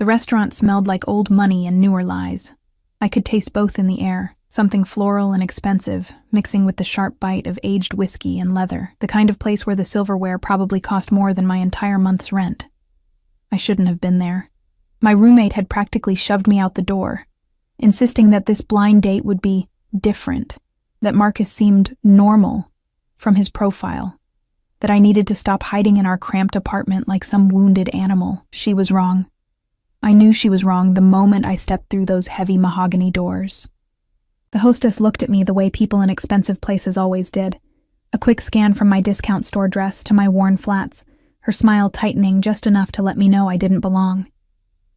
The restaurant smelled like old money and newer lies. I could taste both in the air, something floral and expensive, mixing with the sharp bite of aged whiskey and leather, the kind of place where the silverware probably cost more than my entire month's rent. I shouldn't have been there. My roommate had practically shoved me out the door, insisting that this blind date would be different, that Marcus seemed normal from his profile, that I needed to stop hiding in our cramped apartment like some wounded animal. She was wrong. I knew she was wrong the moment I stepped through those heavy mahogany doors. The hostess looked at me the way people in expensive places always did, a quick scan from my discount store dress to my worn flats, her smile tightening just enough to let me know I didn't belong.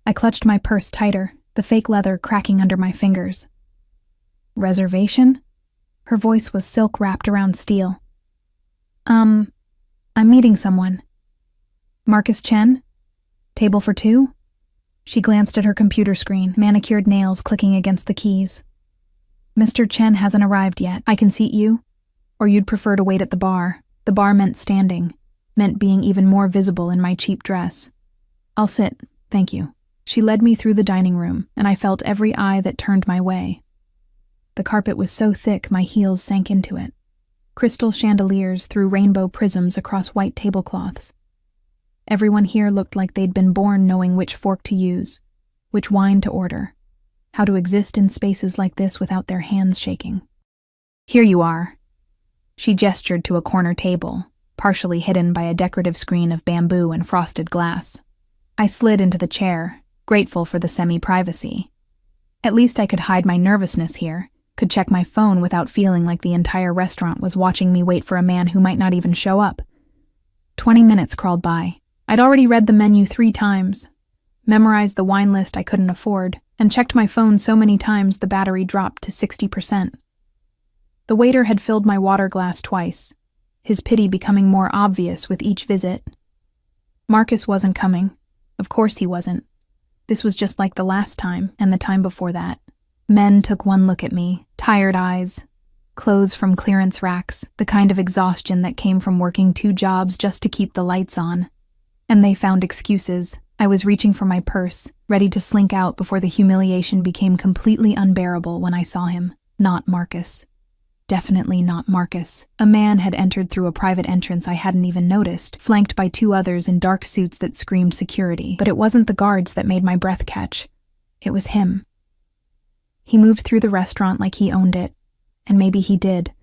I clutched my purse tighter, the fake leather cracking under my fingers. Reservation? Her voice was silk wrapped around steel. I'm meeting someone. Marcus Chen? Table for two? She glanced at her computer screen, manicured nails clicking against the keys. Mr. Chen hasn't arrived yet. I can seat you? Or you'd prefer to wait at the bar? The bar meant standing, meant being even more visible in my cheap dress. I'll sit, thank you. She led me through the dining room, and I felt every eye that turned my way. The carpet was so thick my heels sank into it. Crystal chandeliers threw rainbow prisms across white tablecloths. Everyone here looked like they'd been born knowing which fork to use, which wine to order, how to exist in spaces like this without their hands shaking. Here you are. She gestured to a corner table, partially hidden by a decorative screen of bamboo and frosted glass. I slid into the chair, grateful for the semi-privacy. At least I could hide my nervousness here, could check my phone without feeling like the entire restaurant was watching me wait for a man who might not even show up. 20 minutes crawled by. I'd already read the menu 3 times, memorized the wine list I couldn't afford, and checked my phone so many times the battery dropped to 60%. The waiter had filled my water glass twice, his pity becoming more obvious with each visit. Marcus wasn't coming. Of course he wasn't. This was just like the last time and the time before that. Men took one look at me, tired eyes, clothes from clearance racks, the kind of exhaustion that came from working 2 jobs just to keep the lights on. And they found excuses. I was reaching for my purse, ready to slink out before the humiliation became completely unbearable when I saw him. Not Marcus. Definitely not Marcus. A man had entered through a private entrance I hadn't even noticed, flanked by 2 others in dark suits that screamed security. But it wasn't the guards that made my breath catch. It was him. He moved through the restaurant like he owned it, and maybe he did.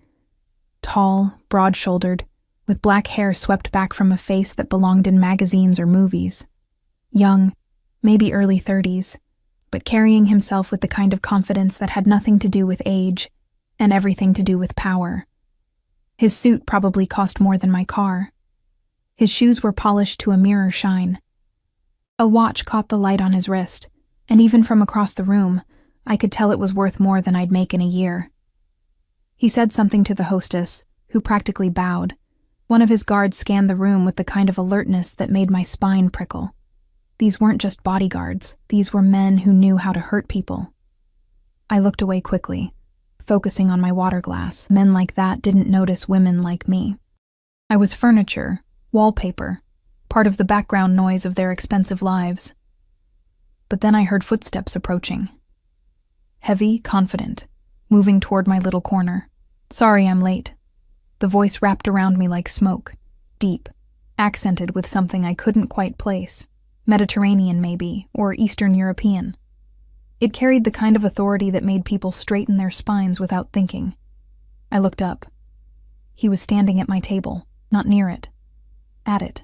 Tall, broad-shouldered, with black hair swept back from a face that belonged in magazines or movies. Young, maybe early 30s, but carrying himself with the kind of confidence that had nothing to do with age and everything to do with power. His suit probably cost more than my car. His shoes were polished to a mirror shine. A watch caught the light on his wrist, and even from across the room, I could tell it was worth more than I'd make in a year. He said something to the hostess, who practically bowed. One of his guards scanned the room with the kind of alertness that made my spine prickle. These weren't just bodyguards. These were men who knew how to hurt people. I looked away quickly, focusing on my water glass. Men like that didn't notice women like me. I was furniture, wallpaper, part of the background noise of their expensive lives. But then I heard footsteps approaching. Heavy, confident, moving toward my little corner. Sorry I'm late. The voice wrapped around me like smoke, deep, accented with something I couldn't quite place. Mediterranean maybe, or Eastern European. It carried the kind of authority that made people straighten their spines without thinking. I looked up. He was standing at my table, not near it. At it.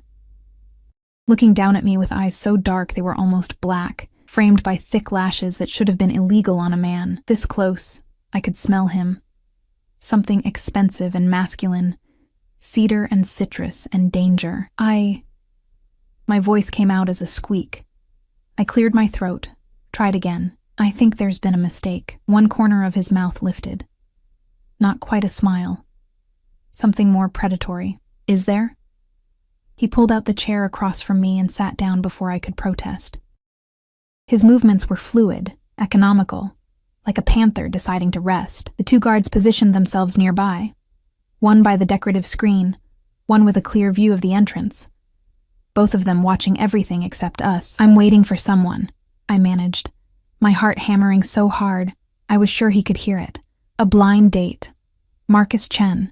Looking down at me with eyes so dark they were almost black, framed by thick lashes that should have been illegal on a man. This close, I could smell him. Something expensive and masculine. Cedar and citrus and danger. My voice came out as a squeak. I cleared my throat, tried again. I think there's been a mistake. One corner of his mouth lifted. Not quite a smile. Something more predatory. Is there? He pulled out the chair across from me and sat down before I could protest. His movements were fluid, economical, like a panther deciding to rest. The 2 guards positioned themselves nearby, one by the decorative screen, one with a clear view of the entrance. Both of them watching everything except us. I'm waiting for someone, I managed, my heart hammering so hard I was sure he could hear it. A blind date. Marcus Chen.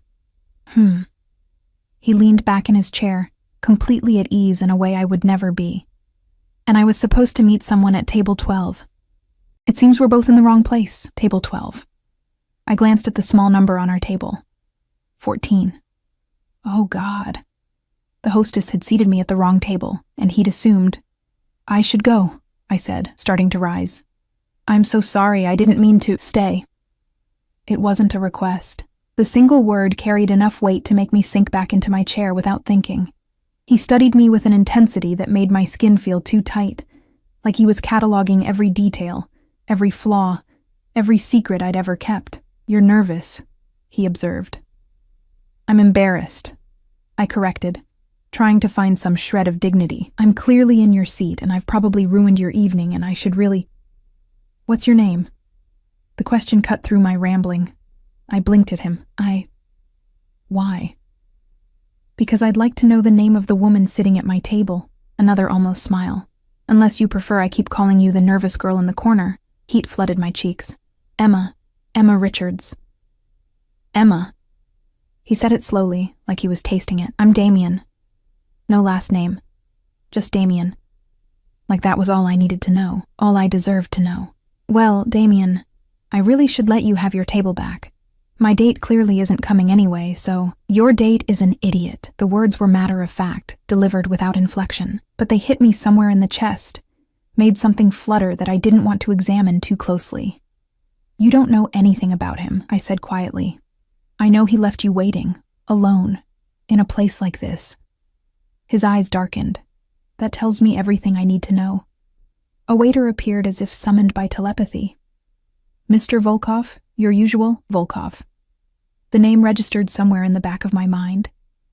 He leaned back in his chair, completely at ease in a way I would never be. And I was supposed to meet someone at table 12. It seems we're both in the wrong place, table 12. I glanced at the small number on our table. 14. Oh, God. The hostess had seated me at the wrong table, and he'd assumed. I should go, I said, starting to rise. I'm so sorry, I didn't mean to stay. It wasn't a request. The single word carried enough weight to make me sink back into my chair without thinking. He studied me with an intensity that made my skin feel too tight, like he was cataloging every detail, every flaw, every secret I'd ever kept. You're nervous, he observed. I'm embarrassed, I corrected, trying to find some shred of dignity. I'm clearly in your seat, and I've probably ruined your evening, and I should really... What's your name? The question cut through my rambling. I blinked at him. Why? Because I'd like to know the name of the woman sitting at my table. Another almost smile. Unless you prefer I keep calling you the nervous girl in the corner. Heat flooded my cheeks. Emma Richards. Emma. He said it slowly, like he was tasting it. I'm Damien. No last name. Just Damien. Like that was all I needed to know. All I deserved to know. Well, Damien, I really should let you have your table back. My date clearly isn't coming anyway, so... Your date is an idiot. The words were matter of fact, delivered without inflection, but they hit me somewhere in the chest, made something flutter that I didn't want to examine too closely. You don't know anything about him, I said quietly. I know he left you waiting, alone, in a place like this. His eyes darkened. That tells me everything I need to know. A waiter appeared as if summoned by telepathy. Mr. Volkov, your usual Volkov. The name registered somewhere in the back of my mind,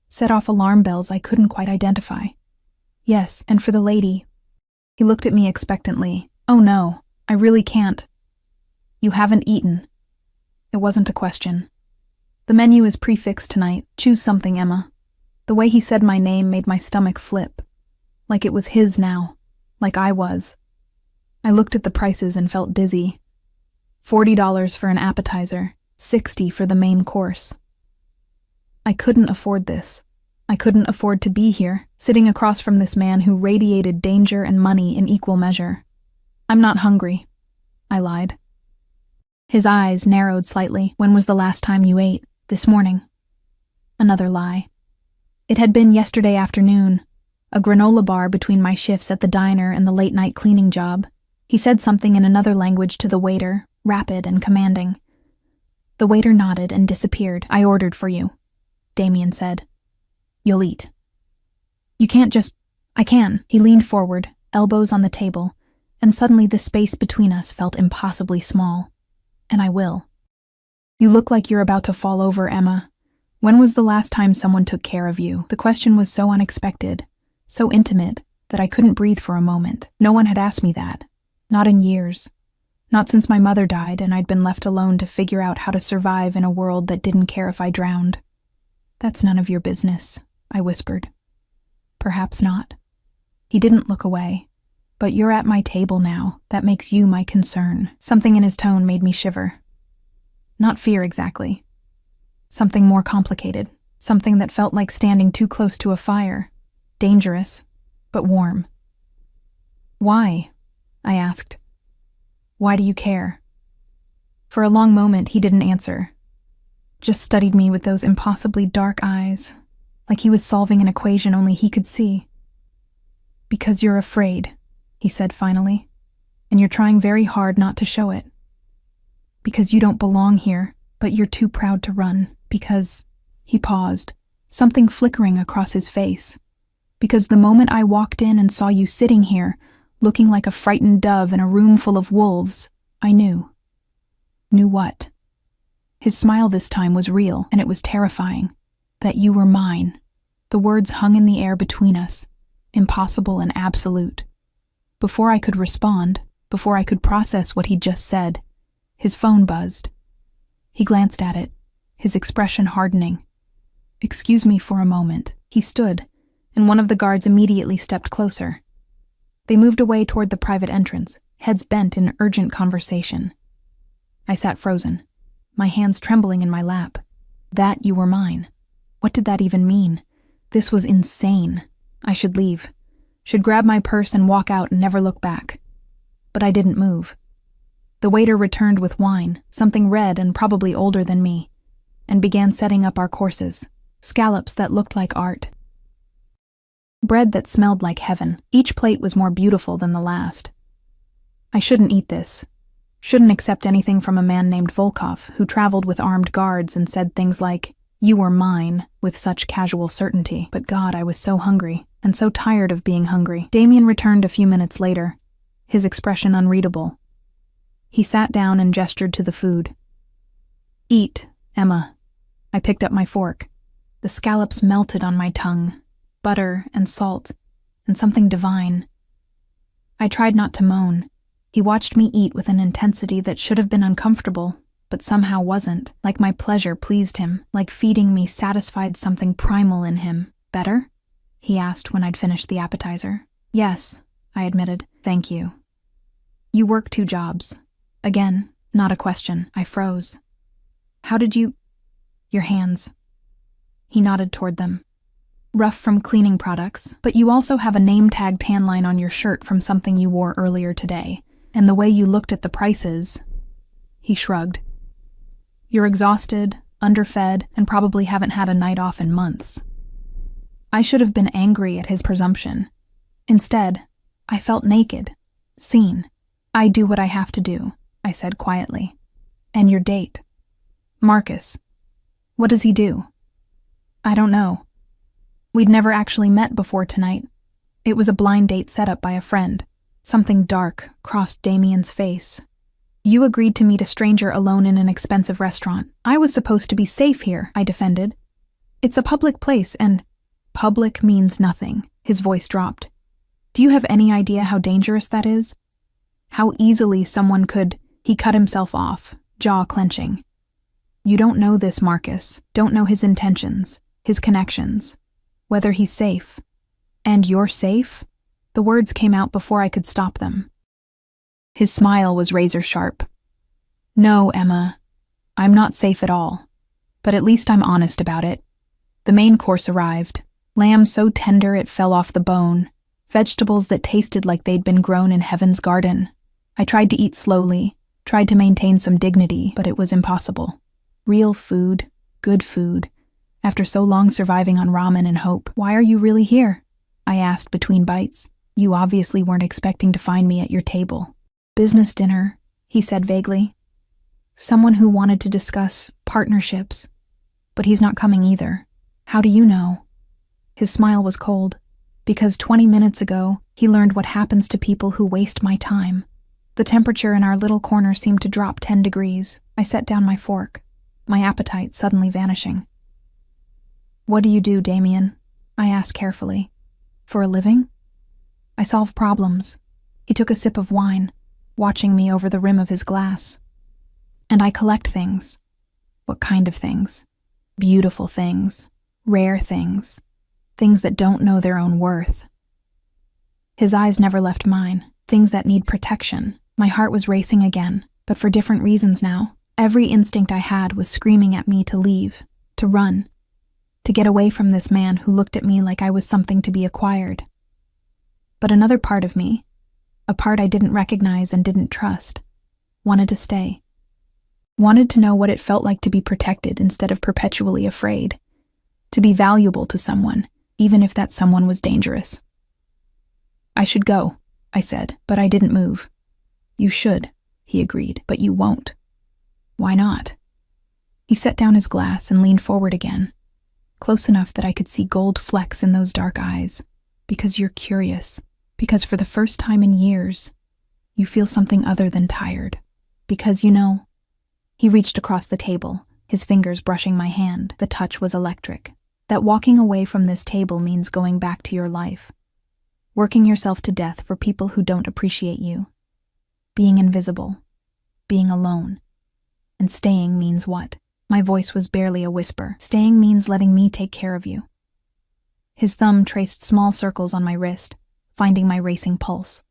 set off alarm bells I couldn't quite identify. Yes, and for the lady. He looked at me expectantly. Oh no, I really can't. You haven't eaten. It wasn't a question. The menu is prefixed tonight. Choose something, Emma. The way he said my name made my stomach flip. Like it was his now. Like I was. I looked at the prices and felt dizzy. $40 for an appetizer, $60 for the main course. I couldn't afford this. I couldn't afford to be here, sitting across from this man who radiated danger and money in equal measure. I'm not hungry, I lied. His eyes narrowed slightly. When was the last time you ate? This morning. Another lie. It had been yesterday afternoon, a granola bar between my shifts at the diner and the late-night cleaning job. He said something in another language to the waiter, rapid and commanding. The waiter nodded and disappeared. I ordered for you, Damien said. You'll eat. You can't just... I can. He leaned forward, elbows on the table, and suddenly the space between us felt impossibly small. And I will. You look like you're about to fall over, Emma. When was the last time someone took care of you? The question was so unexpected, so intimate, that I couldn't breathe for a moment. No one had asked me that. Not in years. Not since my mother died and I'd been left alone to figure out how to survive in a world that didn't care if I drowned. That's none of your business, I whispered. Perhaps not. He didn't look away. But you're at my table now. That makes you my concern. Something in his tone made me shiver. Not fear exactly. Something more complicated. Something that felt like standing too close to a fire. Dangerous, but warm. Why? I asked. Why do you care? For a long moment, he didn't answer. Just studied me with those impossibly dark eyes, like he was solving an equation only he could see. Because you're afraid, he said finally, and you're trying very hard not to show it. Because you don't belong here, but you're too proud to run. Because... He paused, something flickering across his face. Because the moment I walked in and saw you sitting here, looking like a frightened dove in a room full of wolves, I knew. Knew what? His smile this time was real, and it was terrifying. That you were mine. The words hung in the air between us, impossible and absolute. Before I could respond, before I could process what he'd just said, his phone buzzed. He glanced at it, his expression hardening. Excuse me for a moment. He stood, and one of the guards immediately stepped closer. They moved away toward the private entrance, heads bent in urgent conversation. I sat frozen, my hands trembling in my lap. That you were mine. What did that even mean? This was insane. I should leave. Should grab my purse and walk out and never look back. But I didn't move. The waiter returned with wine, something red and probably older than me, and began setting up our courses, scallops that looked like art. Bread that smelled like heaven. Each plate was more beautiful than the last. I shouldn't eat this. Shouldn't accept anything from a man named Volkov, who traveled with armed guards and said things like, "You were mine," with such casual certainty. But God, I was so hungry, and so tired of being hungry. Damien returned a few minutes later, his expression unreadable. He sat down and gestured to the food. "Eat, Emma." I picked up my fork. The scallops melted on my tongue, butter and salt, and something divine. I tried not to moan. He watched me eat with an intensity that should have been uncomfortable, but somehow wasn't, like my pleasure pleased him, like feeding me satisfied something primal in him. "Better?" he asked when I'd finished the appetizer. "Yes," I admitted. "Thank you." "You work 2 jobs. Again, not a question. I froze. "How did you—" "Your hands." He nodded toward them. "Rough from cleaning products, but you also have a name-tag tan line on your shirt from something you wore earlier today, and the way you looked at the prices—" He shrugged. "You're exhausted, underfed, and probably haven't had a night off in months." I should have been angry at his presumption. Instead, I felt naked, seen. "I do what I have to do," I said quietly. "And your date?" "Marcus. What does he do?" "I don't know. We'd never actually met before tonight. It was a blind date set up by a friend." Something dark crossed Damien's face. "You agreed to meet a stranger alone in an expensive restaurant. I was supposed to be safe here," I defended. "It's a public place and—" "Public means nothing," his voice dropped. "Do you have any idea how dangerous that is? How easily someone could—" He cut himself off, jaw clenching. "You don't know this, Marcus. Don't know his intentions, his connections, whether he's safe. And you're safe?" The words came out before I could stop them. His smile was razor-sharp. "No, Emma, I'm not safe at all. But at least I'm honest about it." The main course arrived. Lamb so tender it fell off the bone. Vegetables that tasted like they'd been grown in heaven's garden. I tried to eat slowly, tried to maintain some dignity, but it was impossible. Real food, good food. After so long surviving on ramen and hope. "Why are you really here?" I asked between bites. "You obviously weren't expecting to find me at your table." "Business dinner," he said vaguely. "Someone who wanted to discuss partnerships. But he's not coming either." "How do you know?" His smile was cold. "Because 20 minutes ago, he learned what happens to people who waste my time." The temperature in our little corner seemed to drop 10 degrees. I set down my fork, my appetite suddenly vanishing. "What do you do, Damien?" I asked carefully. "For a living?" "I solve problems." He took a sip of wine, watching me over the rim of his glass. "And I collect things." "What kind of things?" "Beautiful things, rare things, things that don't know their own worth." His eyes never left mine, things that need protection. My heart was racing again, but for different reasons now. Every instinct I had was screaming at me to leave, to run, to get away from this man who looked at me like I was something to be acquired. But another part of me, a part I didn't recognize and didn't trust, wanted to stay. Wanted to know what it felt like to be protected instead of perpetually afraid. To be valuable to someone, even if that someone was dangerous. "I should go," I said, but I didn't move. "You should," he agreed, "but you won't." "Why not?" He set down his glass and leaned forward again, close enough that I could see gold flecks in those dark eyes. "Because you're curious. Because for the first time in years, you feel something other than tired. Because, you know—" He reached across the table, his fingers brushing my hand. The touch was electric. "That walking away from this table means going back to your life. Working yourself to death for people who don't appreciate you. Being invisible. Being alone. And staying means what?" My voice was barely a whisper. "Staying means letting me take care of you." His thumb traced small circles on my wrist, finding my racing pulse.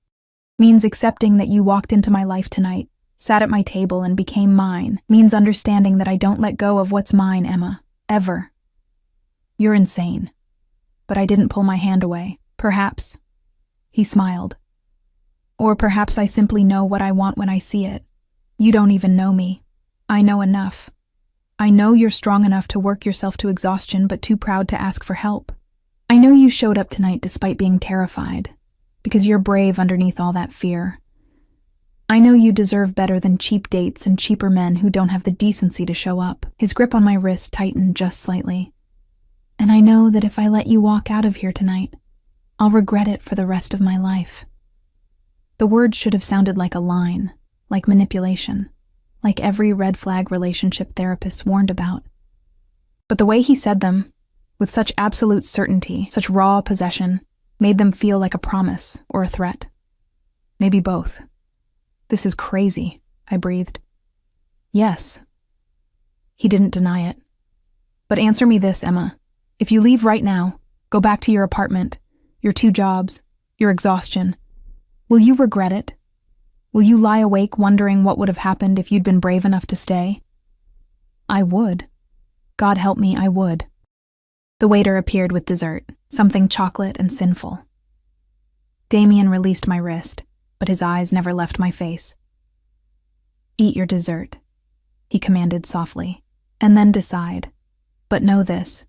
Means accepting that you walked into my life tonight, sat at my table and became mine. Means understanding that I don't let go of what's mine, Emma. Ever. You're insane. But I didn't pull my hand away. Perhaps. He smiled. Or perhaps I simply know what I want when I see it. You don't even know me. I know enough. I know you're strong enough to work yourself to exhaustion, but too proud to ask for help. I know you showed up tonight despite being terrified, because you're brave underneath all that fear. I know you deserve better than cheap dates and cheaper men who don't have the decency to show up. His grip on my wrist tightened just slightly. And I know that if I let you walk out of here tonight, I'll regret it for the rest of my life. The words should have sounded like a line, like manipulation, like every red flag relationship therapists warned about. But the way he said them, with such absolute certainty, such raw possession, made them feel like a promise or a threat. Maybe both. This is crazy, I breathed. Yes. He didn't deny it. But answer me this, Emma. If you leave right now, go back to your apartment, your 2 jobs, your exhaustion, will you regret it? Will you lie awake wondering what would have happened if you'd been brave enough to stay? I would. God help me, I would. The waiter appeared with dessert, something chocolate and sinful. Damien released my wrist, but his eyes never left my face. Eat your dessert, he commanded softly, and then decide. But know this.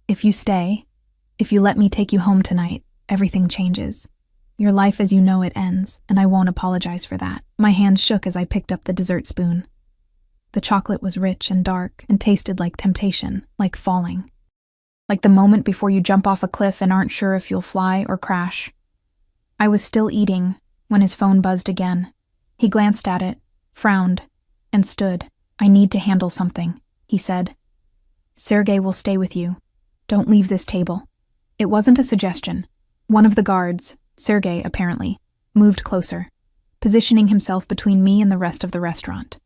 If you stay, if you let me take you home tonight, everything changes. Your life as you know it ends, and I won't apologize for that. My hand shook as I picked up the dessert spoon. The chocolate was rich and dark and tasted like temptation, like falling. Like the moment before you jump off a cliff and aren't sure if you'll fly or crash. I was still eating when his phone buzzed again. He glanced at it, frowned, and stood. I need to handle something, he said. Sergei will stay with you. Don't leave this table. It wasn't a suggestion. One of the guards, Sergei apparently, moved closer, positioning himself between me and the rest of the restaurant.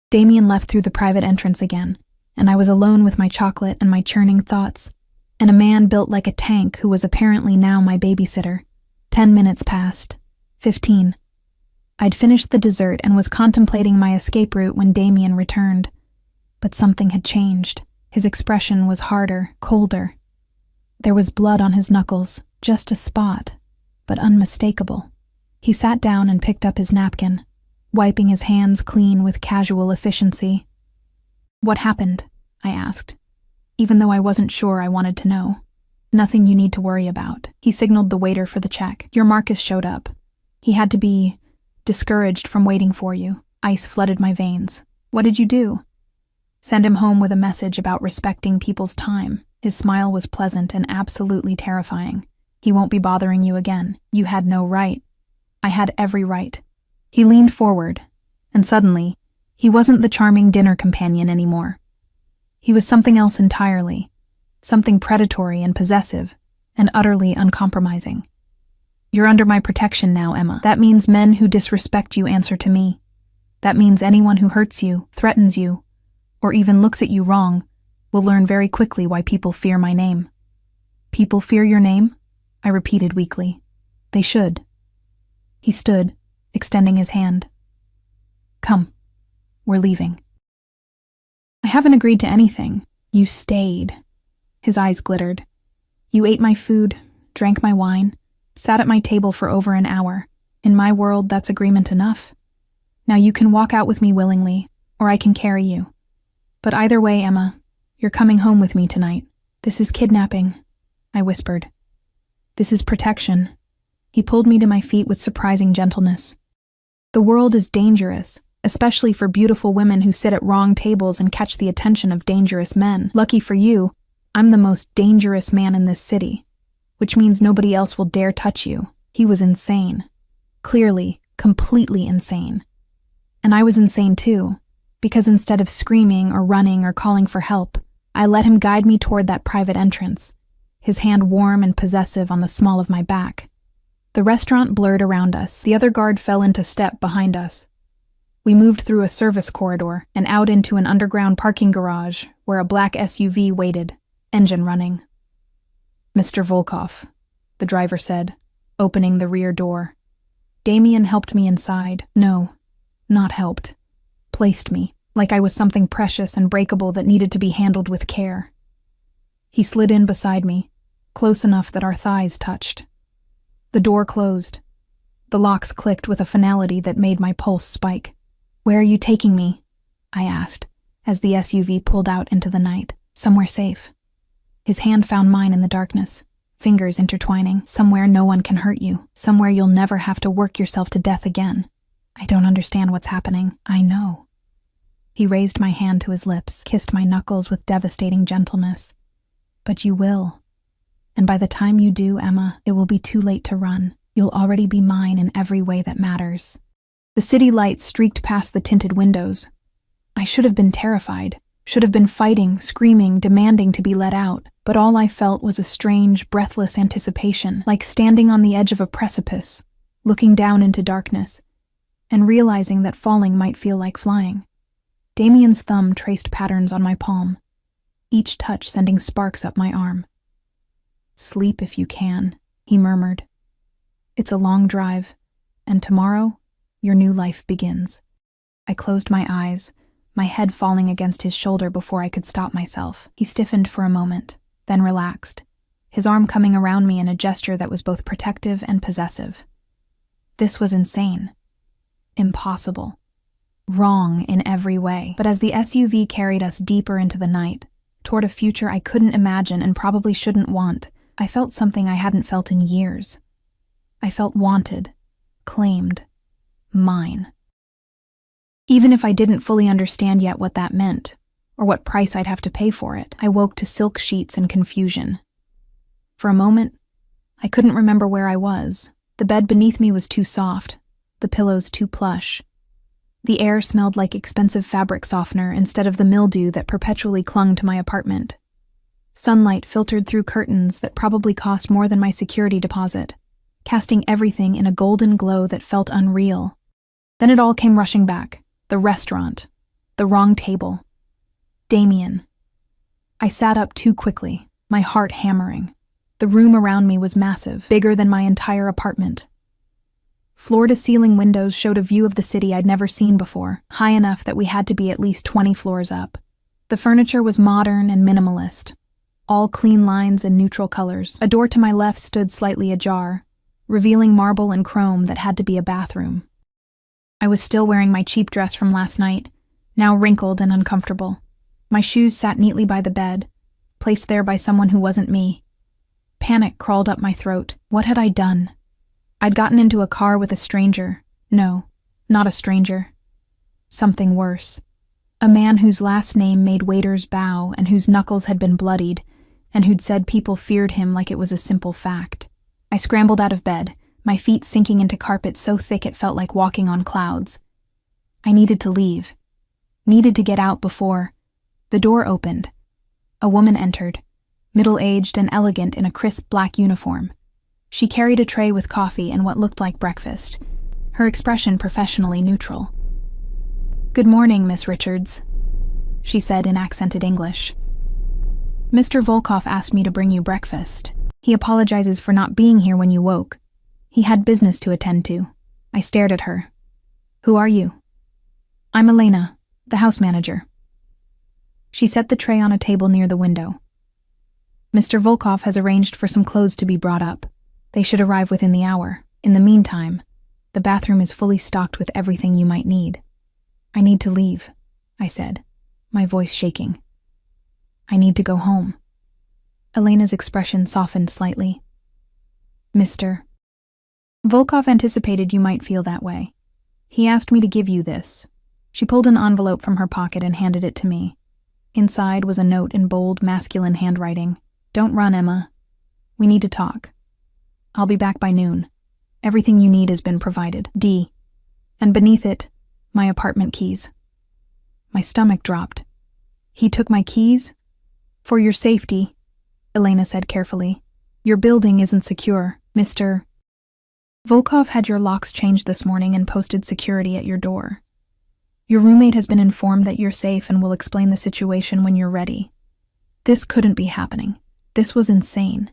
Damien left through the private entrance again, and I was alone with my chocolate and my churning thoughts, and a man built like a tank who was apparently now my babysitter. 10 minutes passed. 15. I'd finished the dessert and was contemplating my escape route when Damien returned. But something had changed. His expression was harder, colder. There was blood on his knuckles, just a spot, but unmistakable. He sat down and picked up his napkin, wiping his hands clean with casual efficiency. What happened? I asked, even though I wasn't sure I wanted to know. Nothing you need to worry about. He signaled the waiter for the check. Your Marcus showed up. He had to be discouraged from waiting for you. Ice flooded my veins. What did you do? Send him home with a message about respecting people's time. His smile was pleasant and absolutely terrifying. He won't be bothering you again. You had no right. I had every right. He leaned forward, and suddenly, he wasn't the charming dinner companion anymore. He was something else entirely, something predatory and possessive, and utterly uncompromising. You're under my protection now, Emma. That means men who disrespect you answer to me. That means anyone who hurts you, threatens you, or even looks at you wrong, will learn very quickly why people fear my name. People fear your name? I repeated weakly. They should. He stood, extending his hand. Come, we're leaving. I haven't agreed to anything. You stayed. His eyes glittered. You ate my food, drank my wine, sat at my table for over an hour. In my world, that's agreement enough. Now you can walk out with me willingly, or I can carry you. But either way, Emma, you're coming home with me tonight. This is kidnapping, I whispered. This is protection. He pulled me to my feet with surprising gentleness. The world is dangerous, especially for beautiful women who sit at wrong tables and catch the attention of dangerous men. Lucky for you, I'm the most dangerous man in this city, which means nobody else will dare touch you. He was insane. Clearly, completely insane. And I was insane too, because instead of screaming or running or calling for help, I let him guide me toward that private entrance, his hand warm and possessive on the small of my back. The restaurant blurred around us. The other guard fell into step behind us. We moved through a service corridor and out into an underground parking garage where a black SUV waited, engine running. Mr. Volkov, the driver said, opening the rear door. Damien helped me inside. No, not helped. Placed me, like I was something precious and breakable that needed to be handled with care. He slid in beside me, close enough that our thighs touched. The door closed. The locks clicked with a finality that made my pulse spike. "Where are you taking me?" I asked, as the SUV pulled out into the night. "Somewhere safe." His hand found mine in the darkness, fingers intertwining. "Somewhere no one can hurt you. Somewhere you'll never have to work yourself to death again." "I don't understand what's happening." "I know." He raised my hand to his lips, kissed my knuckles with devastating gentleness. "But you will. And by the time you do, Emma, it will be too late to run. You'll already be mine in every way that matters." The city lights streaked past the tinted windows. I should have been terrified, should have been fighting, screaming, demanding to be let out, but all I felt was a strange, breathless anticipation, like standing on the edge of a precipice, looking down into darkness, and realizing that falling might feel like flying. Damien's thumb traced patterns on my palm, each touch sending sparks up my arm. "Sleep if you can," he murmured. "It's a long drive, and tomorrow, your new life begins." I closed my eyes, my head falling against his shoulder before I could stop myself. He stiffened for a moment, then relaxed, his arm coming around me in a gesture that was both protective and possessive. This was insane. Impossible. Wrong in every way. But as the SUV carried us deeper into the night, toward a future I couldn't imagine and probably shouldn't want, I felt something I hadn't felt in years. I felt wanted, claimed, mine. Even if I didn't fully understand yet what that meant, or what price I'd have to pay for it, I woke to silk sheets and confusion. For a moment, I couldn't remember where I was. The bed beneath me was too soft, the pillows too plush. The air smelled like expensive fabric softener instead of the mildew that perpetually clung to my apartment. Sunlight filtered through curtains that probably cost more than my security deposit, casting everything in a golden glow that felt unreal. Then it all came rushing back. The restaurant. The wrong table. Damien. I sat up too quickly, my heart hammering. The room around me was massive, bigger than my entire apartment. Floor-to-ceiling windows showed a view of the city I'd never seen before, high enough that we had to be at least 20 floors up. The furniture was modern and minimalist, all clean lines and neutral colors. A door to my left stood slightly ajar, revealing marble and chrome that had to be a bathroom. I was still wearing my cheap dress from last night, now wrinkled and uncomfortable. My shoes sat neatly by the bed, placed there by someone who wasn't me. Panic crawled up my throat. What had I done? I'd gotten into a car with a stranger. No, not a stranger. Something worse. A man whose last name made waiters bow and whose knuckles had been bloodied, and who'd said people feared him like it was a simple fact. I scrambled out of bed, my feet sinking into carpet so thick it felt like walking on clouds. I needed to leave. Needed to get out before... The door opened. A woman entered, middle-aged and elegant in a crisp black uniform. She carried a tray with coffee and what looked like breakfast, her expression professionally neutral. "Good morning, Miss Richards," she said in accented English. "Mr. Volkov asked me to bring you breakfast. He apologizes for not being here when you woke. He had business to attend to." I stared at her. "Who are you?" "I'm Elena, the house manager." She set the tray on a table near the window. "Mr. Volkov has arranged for some clothes to be brought up. They should arrive within the hour. In the meantime, the bathroom is fully stocked with everything you might need." "I need to leave," I said, my voice shaking. "I need to go home." Elena's expression softened slightly. "Mr. Volkov anticipated you might feel that way. He asked me to give you this." She pulled an envelope from her pocket and handed it to me. Inside was a note in bold, masculine handwriting. "Don't run, Emma. We need to talk. I'll be back by noon. Everything you need has been provided. D." And beneath it, my apartment keys. My stomach dropped. "He took my keys?" "For your safety," Elena said carefully. "Your building isn't secure, Mr. Volkov had your locks changed this morning and posted security at your door. Your roommate has been informed that you're safe and will explain the situation when you're ready. This couldn't be happening. This was insane.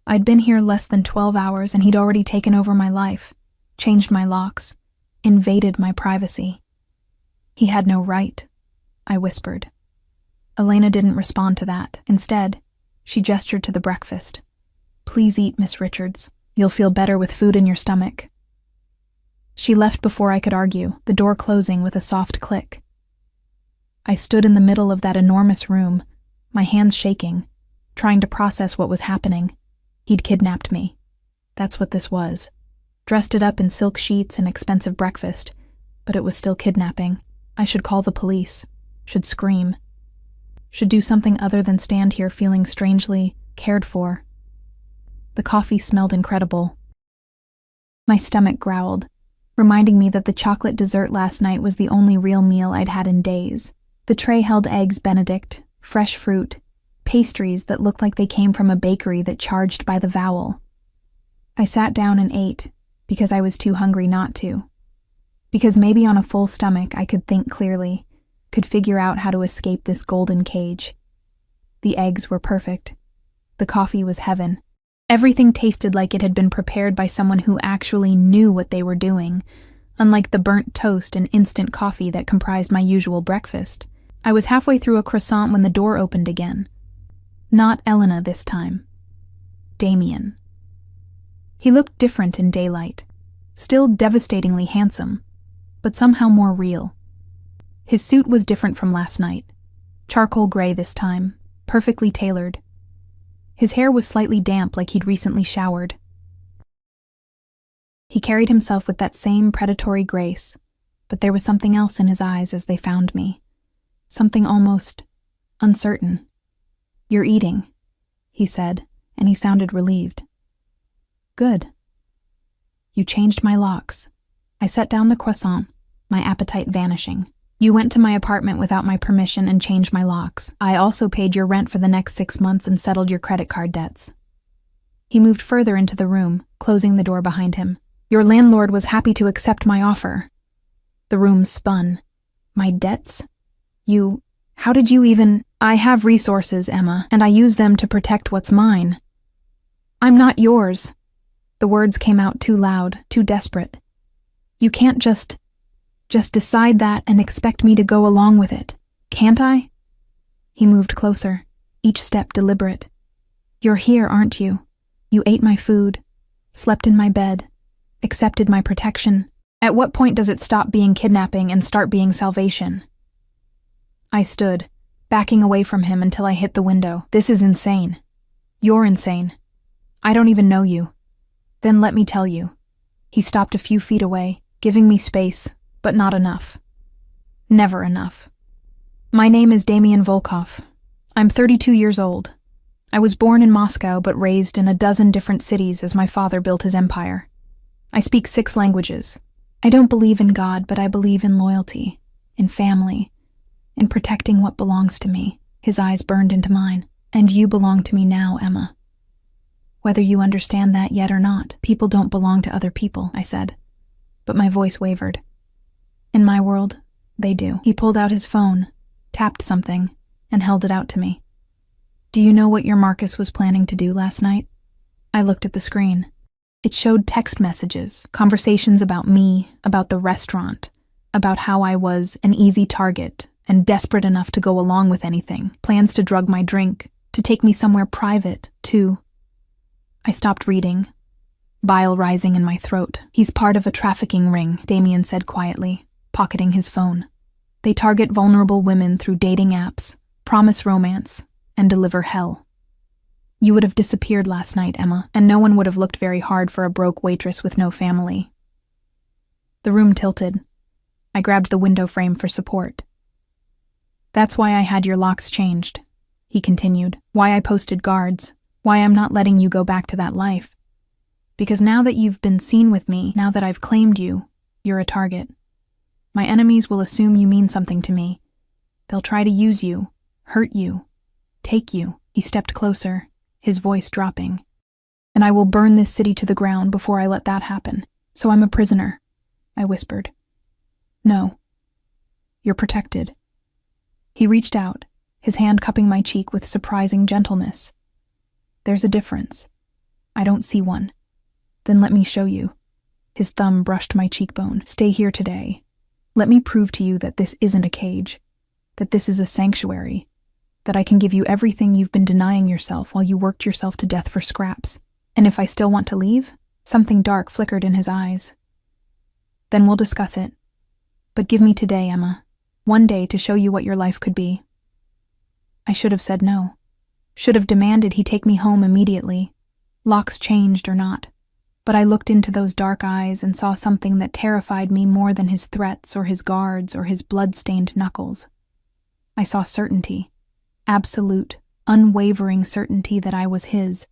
I'd been here less than 12 hours and he'd already taken over my life. changed my locks, invaded my privacy. He had no right, I whispered. Elena didn't respond to that. Instead, she gestured to the breakfast. Please eat, Miss Richards. You'll feel better with food in your stomach. She left before I could argue, the door closing with a soft click. I stood in the middle of that enormous room, my hands shaking, trying to process what was happening. He'd kidnapped me. That's what this was. Dressed it up in silk sheets and expensive breakfast, but it was still kidnapping. I should call the police, should scream, should do something other than stand here feeling strangely cared for. The coffee smelled incredible. My stomach growled, reminding me that the chocolate dessert last night was the only real meal I'd had in days. The tray held eggs Benedict, fresh fruit, pastries that looked like they came from a bakery that charged by the vowel. I sat down and ate, because I was too hungry not to. Because maybe on a full stomach I could think clearly, could figure out how to escape this golden cage. The eggs were perfect. The coffee was heaven. Everything tasted like it had been prepared by someone who actually knew what they were doing, unlike the burnt toast and instant coffee that comprised my usual breakfast. I was halfway through a croissant when the door opened again. Not Elena this time. Damien. He looked different in daylight, still devastatingly handsome, but somehow more real. His suit was different from last night. Charcoal gray this time, perfectly tailored. His hair was slightly damp like he'd recently showered. He carried himself with that same predatory grace, but there was something else in his eyes as they found me. Something almost uncertain. You're eating, he said, and he sounded relieved. Good. You changed my locks. I set down the croissant, my appetite vanishing. You went to my apartment without my permission and changed my locks. I also paid your rent for the next 6 months and settled your credit card debts. He moved further into the room, closing the door behind him. Your landlord was happy to accept my offer. The room spun. My debts? How did you even— I have resources, Emma, and I use them to protect what's mine. I'm not yours. The words came out too loud, too desperate. You can't just decide that and expect me to go along with it, can't I? He moved closer, each step deliberate. You're here, aren't you? You ate my food, slept in my bed, accepted my protection. At what point does it stop being kidnapping and start being salvation? I stood, backing away from him until I hit the window. This is insane. You're insane. I don't even know you. Then let me tell you. He stopped a few feet away, giving me space, but not enough. Never enough. My name is Damien Volkov. I'm 32 years old. I was born in Moscow but raised in a dozen different cities as my father built his empire. I speak 6 languages. I don't believe in God, but I believe in loyalty, in family, in protecting what belongs to me. His eyes burned into mine. And you belong to me now, Emma. Whether you understand that yet or not, people don't belong to other people, I said. But my voice wavered. In my world, they do. He pulled out his phone, tapped something, and held it out to me. Do you know what your Marcus was planning to do last night? I looked at the screen. It showed text messages, conversations about me, about the restaurant, about how I was an easy target and desperate enough to go along with anything, plans to drug my drink, to take me somewhere private, too. I stopped reading, bile rising in my throat. He's part of a trafficking ring, Damien said quietly, pocketing his phone. They target vulnerable women through dating apps, promise romance, and deliver hell. You would have disappeared last night, Emma, and no one would have looked very hard for a broke waitress with no family. The room tilted. I grabbed the window frame for support. That's why I had your locks changed, he continued. Why I posted guards. Why I'm not letting you go back to that life. Because now that you've been seen with me, now that I've claimed you, you're a target. My enemies will assume you mean something to me. They'll try to use you, hurt you, take you. He stepped closer, his voice dropping. And I will burn this city to the ground before I let that happen. So I'm a prisoner, I whispered. No. You're protected. He reached out, his hand cupping my cheek with surprising gentleness. There's a difference. I don't see one. Then let me show you. His thumb brushed my cheekbone. Stay here today. Let me prove to you that this isn't a cage, that this is a sanctuary, that I can give you everything you've been denying yourself while you worked yourself to death for scraps. And if I still want to leave, something dark flickered in his eyes. Then we'll discuss it. But give me today, Emma. One day to show you what your life could be. I should have said no. Should have demanded he take me home immediately, locks changed or not. But I looked into those dark eyes and saw something that terrified me more than his threats or his guards or his blood-stained knuckles. I saw certainty, absolute, unwavering certainty that I was his,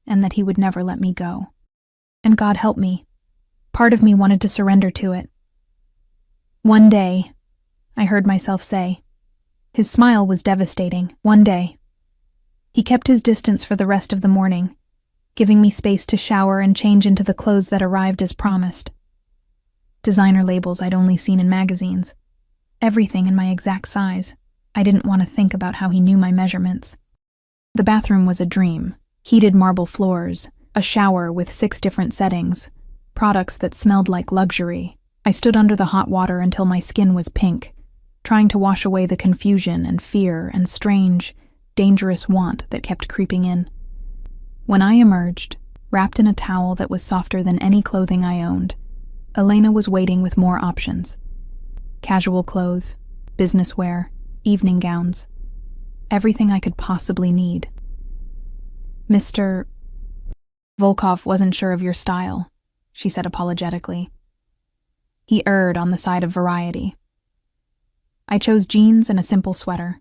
and that he would never let me go. And God help me. Part of me wanted to surrender to it. One day, I heard myself say. His smile was devastating. One day. He kept his distance for the rest of the morning, giving me space to shower and change into the clothes that arrived as promised. Designer labels I'd only seen in magazines. Everything in my exact size. I didn't want to think about how he knew my measurements. The bathroom was a dream. Heated marble floors, a shower with 6 different settings, products that smelled like luxury. I stood under the hot water until my skin was pink, trying to wash away the confusion and fear and strange, dangerous want that kept creeping in. When I emerged, wrapped in a towel that was softer than any clothing I owned, Elena was waiting with more options. Casual clothes, business wear, evening gowns, everything I could possibly need. Mr. Volkov wasn't sure of your style, she said apologetically. He erred on the side of variety. I chose jeans and a simple sweater.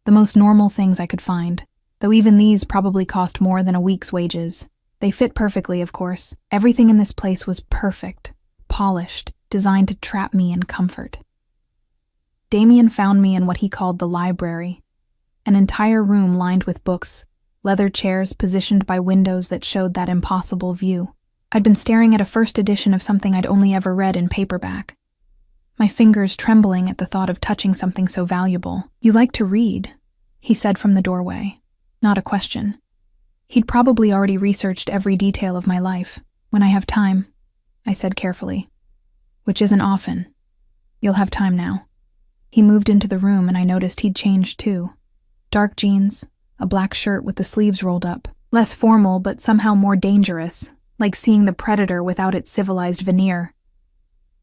The most normal things I could find, though even these probably cost more than a week's wages. They fit perfectly, of course. Everything in this place was perfect, polished, designed to trap me in comfort. Damien found me in what he called the library, an entire room lined with books, leather chairs positioned by windows that showed that impossible view. I'd been staring at a first edition of something I'd only ever read in paperback, my fingers trembling at the thought of touching something so valuable. You like to read, he said from the doorway. Not a question. He'd probably already researched every detail of my life. When I have time, I said carefully. Which isn't often. You'll have time now. He moved into the room and I noticed he'd changed too. Dark jeans, a black shirt with the sleeves rolled up. Less formal but somehow more dangerous, like seeing the predator without its civilized veneer.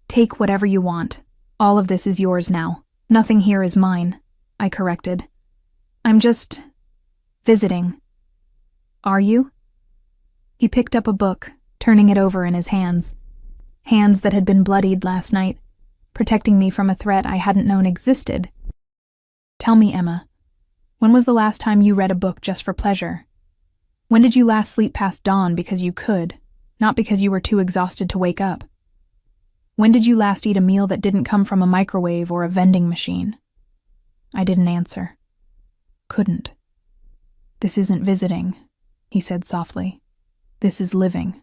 Take whatever you want. All of this is yours now. Nothing here is mine, I corrected. I'm just visiting. Are you? He picked up a book, turning it over in his hands. Hands that had been bloodied last night, protecting me from a threat I hadn't known existed. Tell me, Emma, when was the last time you read a book just for pleasure? When did you last sleep past dawn because you could, not because you were too exhausted to wake up? When did you last eat a meal that didn't come from a microwave or a vending machine? I didn't answer. Couldn't. This isn't visiting, he said softly. This is living.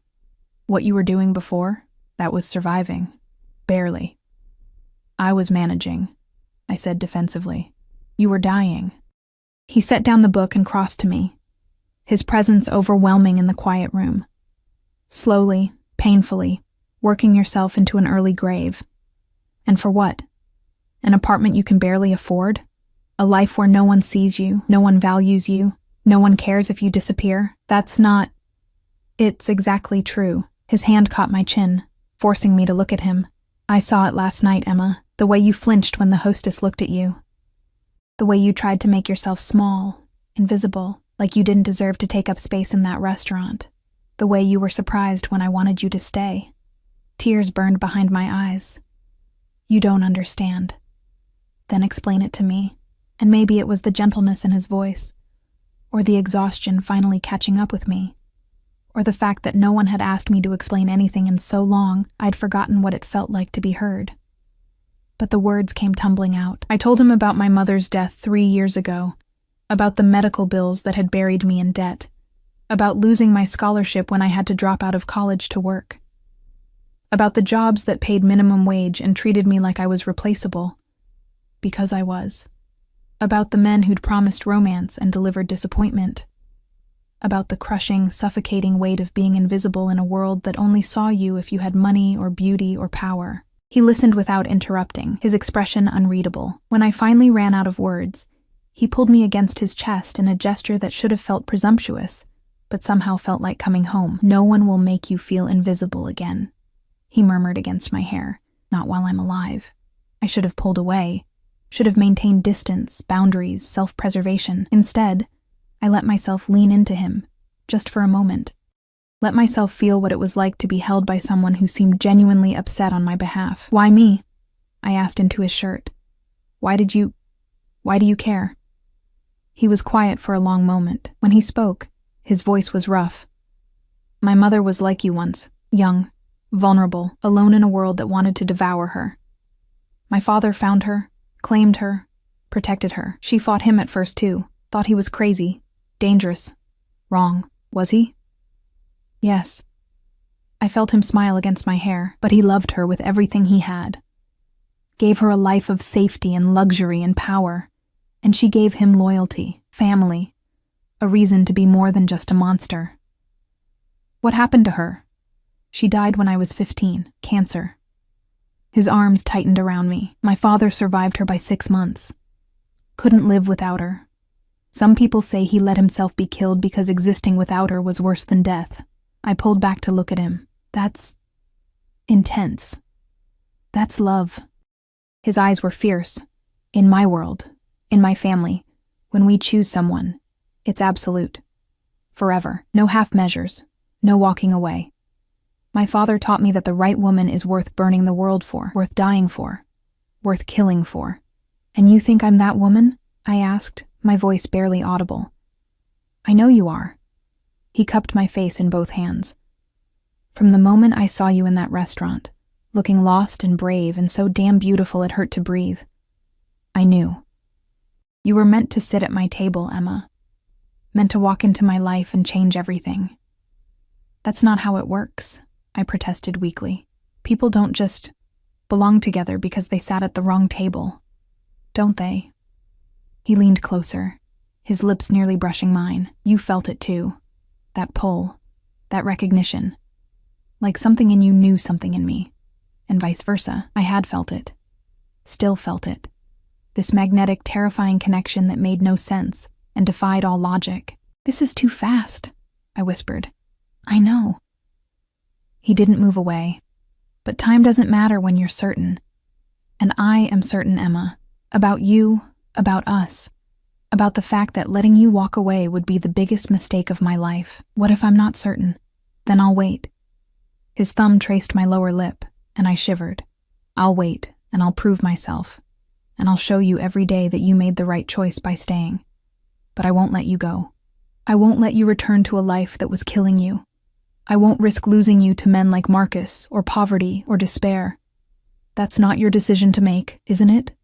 What you were doing before, that was surviving. Barely. I was managing, I said defensively. You were dying. He set down the book and crossed to me, his presence overwhelming in the quiet room. Slowly, painfully, working yourself into an early grave. And for what? An apartment you can barely afford? A life where no one sees you, no one values you, no one cares if you disappear? That's not... It's exactly true. His hand caught my chin, forcing me to look at him. I saw it last night, Emma, the way you flinched when the hostess looked at you. The way you tried to make yourself small, invisible, like you didn't deserve to take up space in that restaurant. The way you were surprised when I wanted you to stay. Tears burned behind my eyes. You don't understand. Then explain it to me, and maybe it was the gentleness in his voice, or the exhaustion finally catching up with me, or the fact that no one had asked me to explain anything in so long I'd forgotten what it felt like to be heard. But the words came tumbling out. I told him about my mother's death 3 years ago, about the medical bills that had buried me in debt, about losing my scholarship when I had to drop out of college to work, about the jobs that paid minimum wage and treated me like I was replaceable, because I was, about the men who'd promised romance and delivered disappointment. about the crushing, suffocating weight of being invisible in a world that only saw you if you had money or beauty or power. He listened without interrupting, his expression unreadable. When I finally ran out of words, he pulled me against his chest in a gesture that should have felt presumptuous, but somehow felt like coming home. "No one will make you feel invisible again," he murmured against my hair. "Not while I'm alive." I should have pulled away, should have maintained distance, boundaries, self-preservation. Instead, I let myself lean into him, just for a moment. Let myself feel what it was like to be held by someone who seemed genuinely upset on my behalf. "Why me?" I asked into his shirt. Why do you care?" He was quiet for a long moment. When he spoke, his voice was rough. "My mother was like you once, young, vulnerable, alone in a world that wanted to devour her. My father found her, claimed her, protected her. She fought him at first too, thought he was crazy, dangerous, wrong. Was he?" "Yes." I felt him smile against my hair, but he loved her with everything he had. Gave her a life of safety and luxury and power, and she gave him loyalty, family, a reason to be more than just a monster. "What happened to her?" "She died when I was 15, cancer." His arms tightened around me. "My father survived her by 6 months. Couldn't live without her. Some people say he let himself be killed because existing without her was worse than death." I pulled back to look at him. "That's intense. That's love." His eyes were fierce. "In my world, in my family, when we choose someone, it's absolute. Forever. No half measures. No walking away. My father taught me that the right woman is worth burning the world for, worth dying for, worth killing for." "And you think I'm that woman?" I asked, my voice barely audible. "I know you are." He cupped my face in both hands. "From the moment I saw you in that restaurant, looking lost and brave and so damn beautiful it hurt to breathe, I knew. You were meant to sit at my table, Emma. Meant to walk into my life and change everything." "That's not how it works," I protested weakly. "People don't just belong together because they sat at the wrong table, don't they?" He leaned closer, his lips nearly brushing mine. "You felt it too. That pull, that recognition. Like something in you knew something in me, and vice versa. I had felt it. Still felt it. This magnetic, terrifying connection that made no sense and defied all logic. "This is too fast," I whispered. "I know." He didn't move away. "But time doesn't matter when you're certain. And I am certain, Emma. About you, about us. About the fact that letting you walk away would be the biggest mistake of my life. What if I'm not certain? Then I'll wait." His thumb traced my lower lip, and I shivered. "I'll wait, and I'll prove myself. And I'll show you every day that you made the right choice by staying. But I won't let you go. I won't let you return to a life that was killing you. I won't risk losing you to men like Marcus, or poverty, or despair. That's not your decision to make, isn't it?"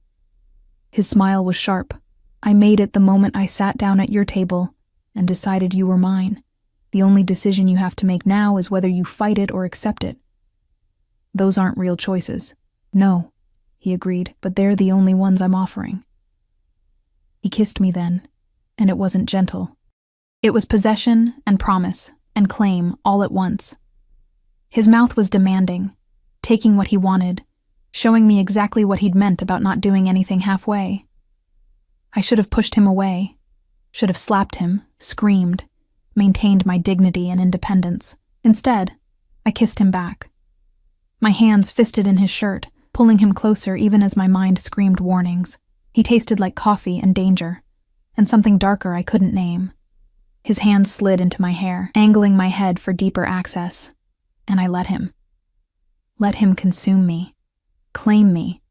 His smile was sharp. "I made it the moment I sat down at your table and decided you were mine. The only decision you have to make now is whether you fight it or accept it. Those aren't real choices." "No," he agreed, "but they're the only ones I'm offering." He kissed me then, and it wasn't gentle. It was possession and promise and claim all at once. His mouth was demanding, taking what he wanted, showing me exactly what he'd meant about not doing anything halfway. I should have pushed him away, should have slapped him, screamed, maintained my dignity and independence. Instead, I kissed him back. My hands fisted in his shirt, pulling him closer even as my mind screamed warnings. He tasted like coffee and danger, and something darker I couldn't name. His hands slid into my hair, angling my head for deeper access, and I let him. Let him consume me, claim me,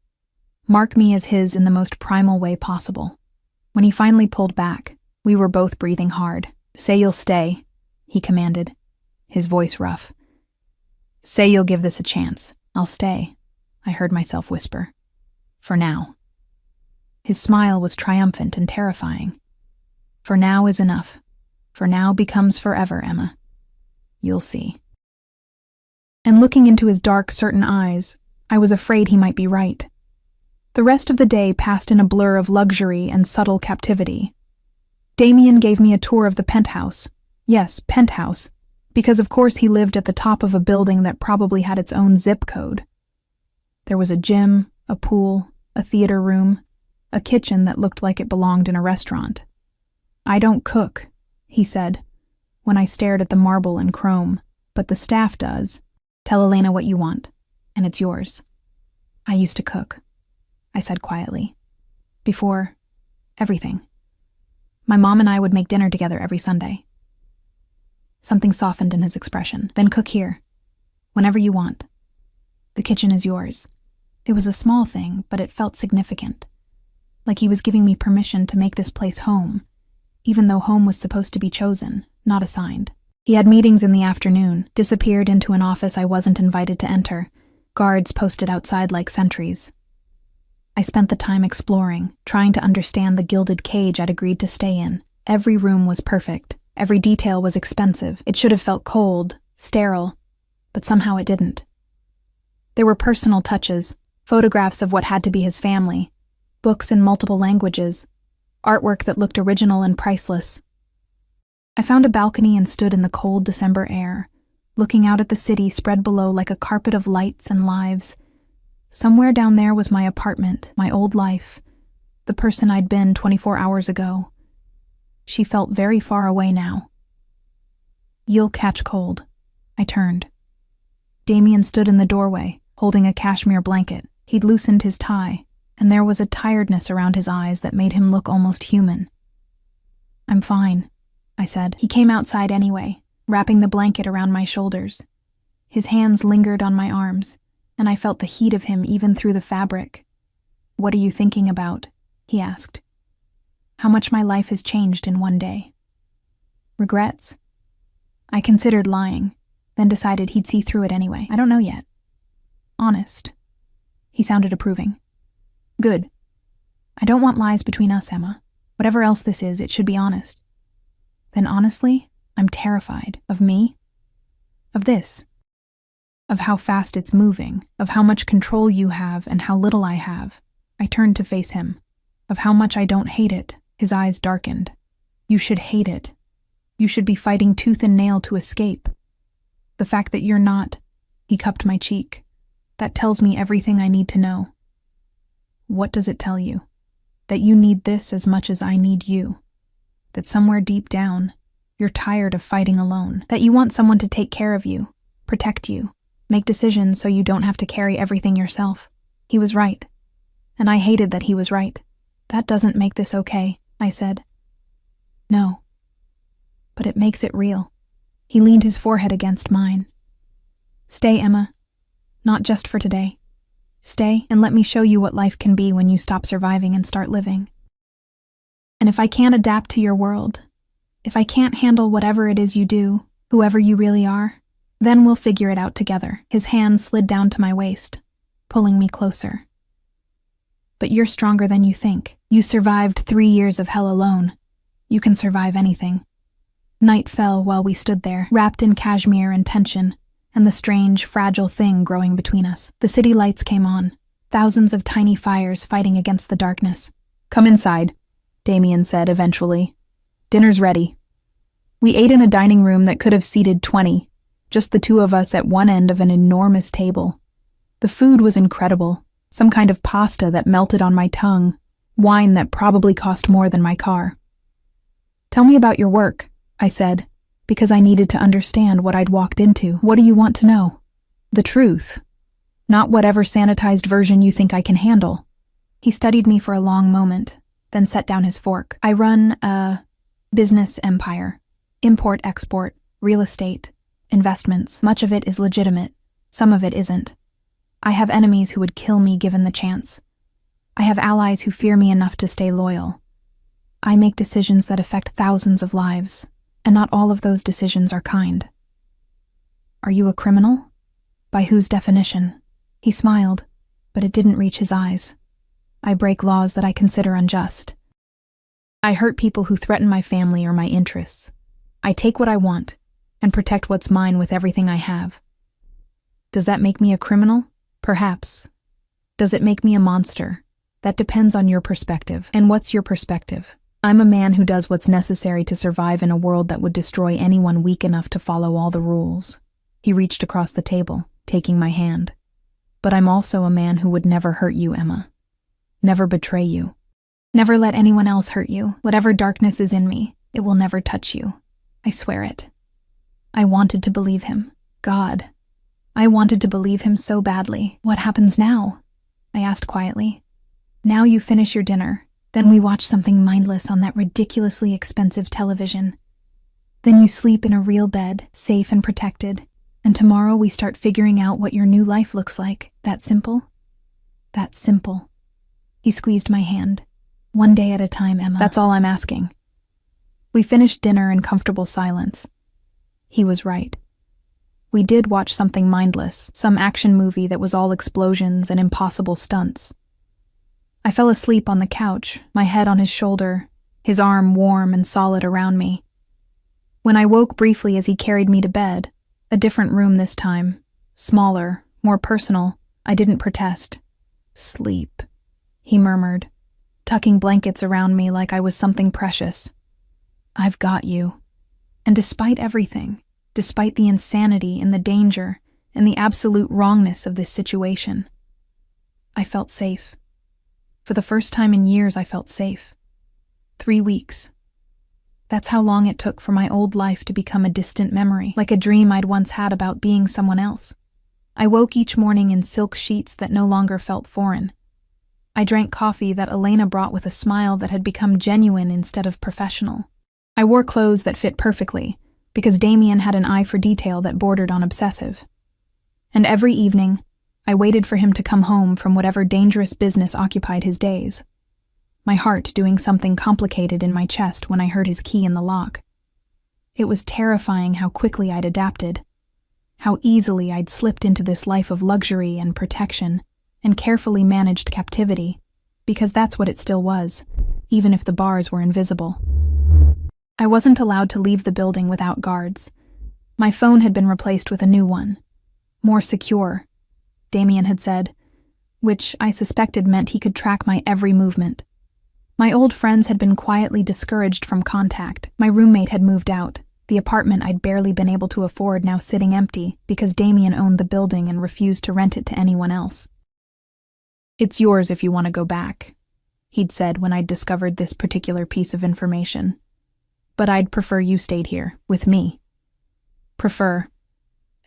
mark me as his in the most primal way possible. When he finally pulled back, we were both breathing hard. "Say you'll stay," he commanded, his voice rough. "Say you'll give this a chance." "I'll stay," I heard myself whisper. "For now." His smile was triumphant and terrifying. "For now is enough. For now becomes forever, Emma. You'll see." And looking into his dark, certain eyes, I was afraid he might be right. The rest of the day passed in a blur of luxury and subtle captivity. Damien gave me a tour of the penthouse, Yes, penthouse, because of course he lived at the top of a building that probably had its own zip code. There was a gym, a pool, a theater room, a kitchen that looked like it belonged in a restaurant. "I don't cook," he said, when I stared at the marble and chrome, "but the staff does. Tell Elena what you want, and it's yours." "I used to cook," I said quietly. "Before everything. My mom and I would make dinner together every Sunday." Something softened in his expression. "Then cook here, whenever you want. The kitchen is yours." It was a small thing, but it felt significant. Like he was giving me permission to make this place home, even though home was supposed to be chosen, not assigned. He had meetings in the afternoon, disappeared into an office I wasn't invited to enter, guards posted outside like sentries. I spent the time exploring, trying to understand the gilded cage I'd agreed to stay in. Every room was perfect. Every detail was expensive. It should have felt cold, sterile, but somehow it didn't. There were personal touches, photographs of what had to be his family, books in multiple languages, artwork that looked original and priceless. I found a balcony and stood in the cold December air, looking out at the city spread below like a carpet of lights and lives. Somewhere down there was my apartment, my old life, the person I'd been 24 hours ago. She felt very far away now. "You'll catch cold." I turned. Damien stood in the doorway, holding a cashmere blanket. He'd loosened his tie, and there was a tiredness around his eyes that made him look almost human. "I'm fine," I said. He came outside anyway, wrapping the blanket around my shoulders. His hands lingered on my arms, and I felt the heat of him even through the fabric. "What are you thinking about?" he asked. "How much my life has changed in one day." "Regrets?" I considered lying, then decided he'd see through it anyway. "I don't know yet." "Honest." He sounded approving. "Good. I don't want lies between us, Emma. Whatever else this is, it should be honest." "Then honestly, I'm terrified. Of me? Of this. Of how fast it's moving. Of how much control you have and how little I have." I turned to face him. "Of how much I don't hate it." His eyes darkened. "You should hate it. You should be fighting tooth and nail to escape. The fact that you're not," he cupped my cheek, "that tells me everything I need to know." "What does it tell you?" "That you need this as much as I need you. That somewhere deep down, you're tired of fighting alone. That you want someone to take care of you, protect you, make decisions so you don't have to carry everything yourself." He was right. And I hated that he was right. "That doesn't make this okay," I said. "No. But it makes it real." He leaned his forehead against mine. "Stay, Emma. Not just for today. Stay and let me show you what life can be when you stop surviving and start living. And if I can't adapt to your world, if I can't handle whatever it is you do, whoever you really are, then we'll figure it out together." His hand slid down to my waist, pulling me closer. "But you're stronger than you think. You survived 3 years of hell alone. You can survive anything." Night fell while we stood there, wrapped in cashmere and tension, and the strange, fragile thing growing between us. The city lights came on, thousands of tiny fires fighting against the darkness. "Come inside," Damien said eventually. "Dinner's ready." We ate in a dining room that could have seated 20, just the two of us at one end of an enormous table. The food was incredible, some kind of pasta that melted on my tongue, wine that probably cost more than my car. "Tell me about your work," I said, because I needed to understand what I'd walked into. "What do you want to know?" "The truth. Not whatever sanitized version you think I can handle." He studied me for a long moment, then set down his fork. "I run a business empire. Import-export, real estate, investments. Much of it is legitimate. Some of it isn't. I have enemies who would kill me given the chance. I have allies who fear me enough to stay loyal. I make decisions that affect thousands of lives, and not all of those decisions are kind." "Are you a criminal? By whose definition?" He smiled, but it didn't reach his eyes. "I break laws that I consider unjust. I hurt people who threaten my family or my interests. I take what I want and protect what's mine with everything I have. Does that make me a criminal? Perhaps. Does it make me a monster? That depends on your perspective. And what's your perspective?" I'm a man who does what's necessary to survive in a world that would destroy anyone weak enough to follow all the rules. He reached across the table, taking my hand. But I'm also a man who would never hurt you, Emma. Never betray you. Never let anyone else hurt you. Whatever darkness is in me, it will never touch you. I swear it. I wanted to believe him. God. I wanted to believe him so badly. What happens now? I asked quietly. Now you finish your dinner. Then we watch something mindless on that ridiculously expensive television. Then you sleep in a real bed, safe and protected. And tomorrow we start figuring out what your new life looks like. That simple? That simple. He squeezed my hand. One day at a time, Emma. That's all I'm asking. We finished dinner in comfortable silence. He was right. We did watch something mindless, some action movie that was all explosions and impossible stunts. I fell asleep on the couch, my head on his shoulder, his arm warm and solid around me. When I woke briefly as he carried me to bed, a different room this time, smaller, more personal, I didn't protest. Sleep, he murmured, tucking blankets around me like I was something precious. I've got you. And despite everything, despite the insanity and the danger and the absolute wrongness of this situation, I felt safe. For the first time in years, I felt safe. 3 weeks. That's how long it took for my old life to become a distant memory, like a dream I'd once had about being someone else. I woke each morning in silk sheets that no longer felt foreign. I drank coffee that Elena brought with a smile that had become genuine instead of professional. I wore clothes that fit perfectly, because Damien had an eye for detail that bordered on obsessive. And every evening, I waited for him to come home from whatever dangerous business occupied his days. My heart doing something complicated in my chest when I heard his key in the lock. It was terrifying how quickly I'd adapted, how easily I'd slipped into this life of luxury and protection and carefully managed captivity, because that's what it still was, even if the bars were invisible. I wasn't allowed to leave the building without guards. My phone had been replaced with a new one, more secure, Damien had said, which I suspected meant he could track my every movement. My old friends had been quietly discouraged from contact. My roommate had moved out, the apartment I'd barely been able to afford now sitting empty because Damien owned the building and refused to rent it to anyone else. It's yours if you want to go back, he'd said when I'd discovered this particular piece of information. But I'd prefer you stayed here, with me. Prefer,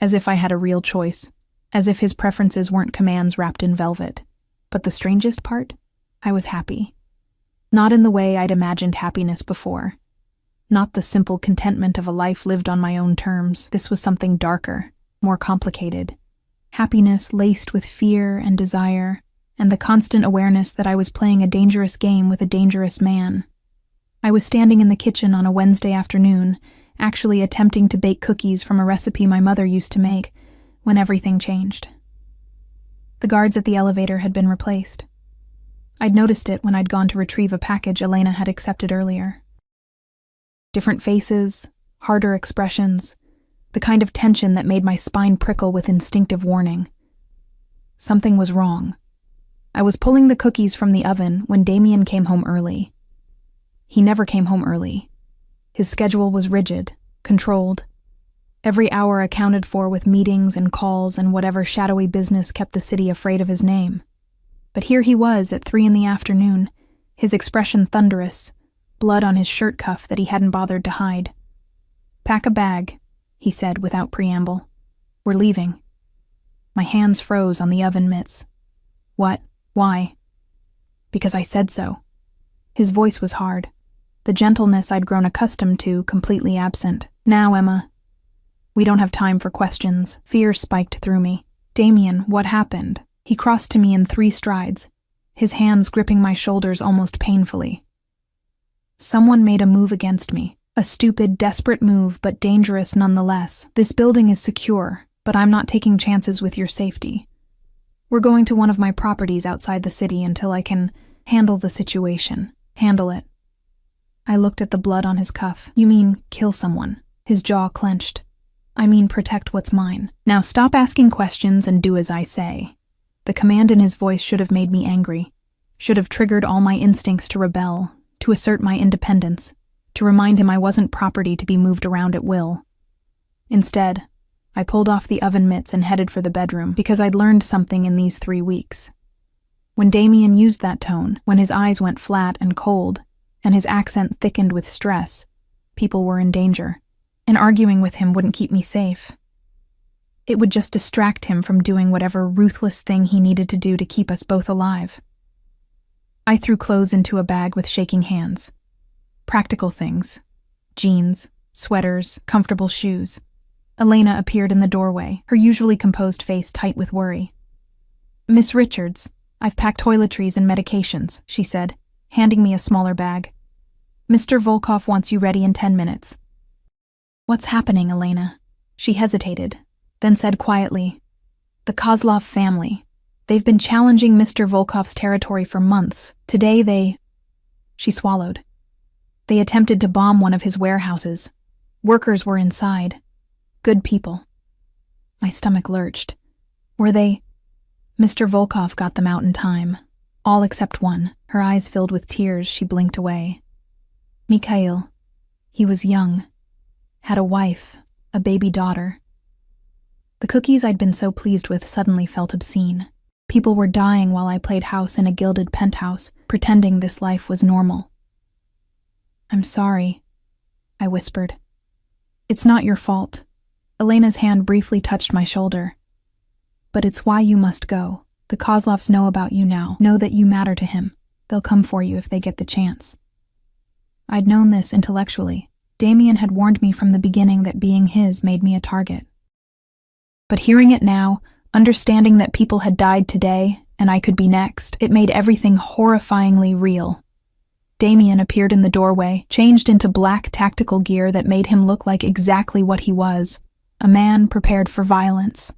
as if I had a real choice. As if his preferences weren't commands wrapped in velvet. But the strangest part? I was happy. Not in the way I'd imagined happiness before. Not the simple contentment of a life lived on my own terms. This was something darker, more complicated. Happiness laced with fear and desire, and the constant awareness that I was playing a dangerous game with a dangerous man. I was standing in the kitchen on a Wednesday afternoon, actually attempting to bake cookies from a recipe my mother used to make, when everything changed. The guards at the elevator had been replaced. I'd noticed it when I'd gone to retrieve a package Elena had accepted earlier. Different faces, harder expressions, the kind of tension that made my spine prickle with instinctive warning. Something was wrong. I was pulling the cookies from the oven when Damien came home early. He never came home early. His schedule was rigid, controlled. Every hour accounted for with meetings and calls and whatever shadowy business kept the city afraid of his name. But here he was at 3 p.m, his expression thunderous, blood on his shirt cuff that he hadn't bothered to hide. "Pack a bag," he said without preamble. "We're leaving." My hands froze on the oven mitts. "What? Why?" "Because I said so." His voice was hard, the gentleness I'd grown accustomed to completely absent. "Now, Emma. We don't have time for questions." Fear spiked through me. "Damien, what happened?" He crossed to me in 3 strides, his hands gripping my shoulders almost painfully. "Someone made a move against me. A stupid, desperate move, but dangerous nonetheless. This building is secure, but I'm not taking chances with your safety. We're going to one of my properties outside the city until I can handle the situation. Handle it." I looked at the blood on his cuff. "You mean kill someone?" His jaw clenched. "I mean protect what's mine. Now stop asking questions and do as I say." The command in his voice should have made me angry, should have triggered all my instincts to rebel, to assert my independence, to remind him I wasn't property to be moved around at will. Instead, I pulled off the oven mitts and headed for the bedroom because I'd learned something in these 3 weeks. When Damien used that tone, when his eyes went flat and cold, and his accent thickened with stress, people were in danger, and arguing with him wouldn't keep me safe. It would just distract him from doing whatever ruthless thing he needed to do to keep us both alive. I threw clothes into a bag with shaking hands. Practical things. Jeans, sweaters, comfortable shoes. Elena appeared in the doorway, her usually composed face tight with worry. "Miss Richards, I've packed toiletries and medications," she said, handing me a smaller bag. "Mr. Volkov wants you ready in 10 minutes. "What's happening, Elena?" She hesitated, then said quietly, "The Kozlov family. They've been challenging Mr. Volkov's territory for months. Today She swallowed. "They attempted to bomb one of his warehouses. Workers were inside. Good people." My stomach lurched. "Were they—" "Mr. Volkov got them out in time. All except one." Her eyes filled with tears, she blinked away. "Mikhail. He was young. Had a wife, a baby daughter." The cookies I'd been so pleased with suddenly felt obscene. People were dying while I played house in a gilded penthouse, pretending this life was normal. "I'm sorry," I whispered. "It's not your fault." Elena's hand briefly touched my shoulder. "But it's why you must go. The Kozlovs know about you now, know that you matter to him. They'll come for you if they get the chance." I'd known this intellectually. Damien had warned me from the beginning that being his made me a target. But hearing it now, understanding that people had died today, and I could be next, it made everything horrifyingly real. Damien appeared in the doorway, changed into black tactical gear that made him look like exactly what he was, a man prepared for violence.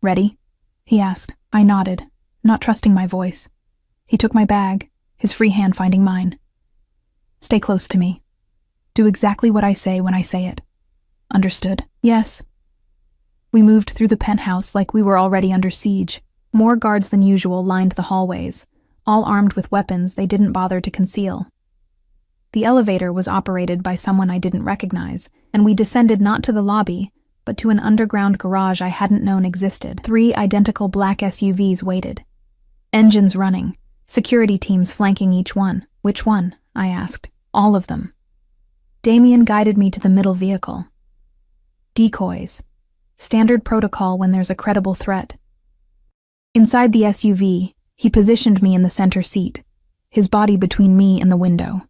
"Ready?" he asked. I nodded, not trusting my voice. He took my bag, his free hand finding mine. "Stay close to me. Do exactly what I say when I say it." "Understood?" "Yes." We moved through the penthouse like we were already under siege. More guards than usual lined the hallways, all armed with weapons they didn't bother to conceal. The elevator was operated by someone I didn't recognize, and we descended not to the lobby, but to an underground garage I hadn't known existed. 3 identical black SUVs waited. Engines running, security teams flanking each one. "Which one?" I asked. "All of them." Damien guided me to the middle vehicle. Decoys. Standard protocol when there's a credible threat. Inside the SUV, he positioned me in the center seat, his body between me and the window.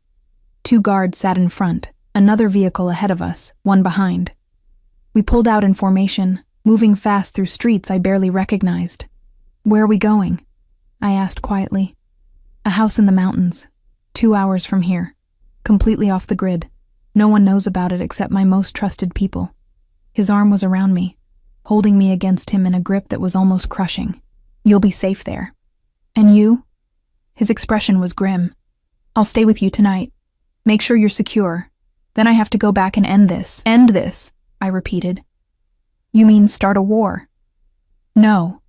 2 guards sat in front, another vehicle ahead of us, one behind. We pulled out in formation, moving fast through streets I barely recognized. "Where are we going?" I asked quietly. "A house in the mountains, 2 hours from here, completely off the grid. No one knows about it except my most trusted people." His arm was around me, holding me against him in a grip that was almost crushing. "You'll be safe there." "And you?" His expression was grim. "I'll stay with you tonight. Make sure you're secure. Then I have to go back and end this." "End this," I repeated. "You mean start a war?" "No.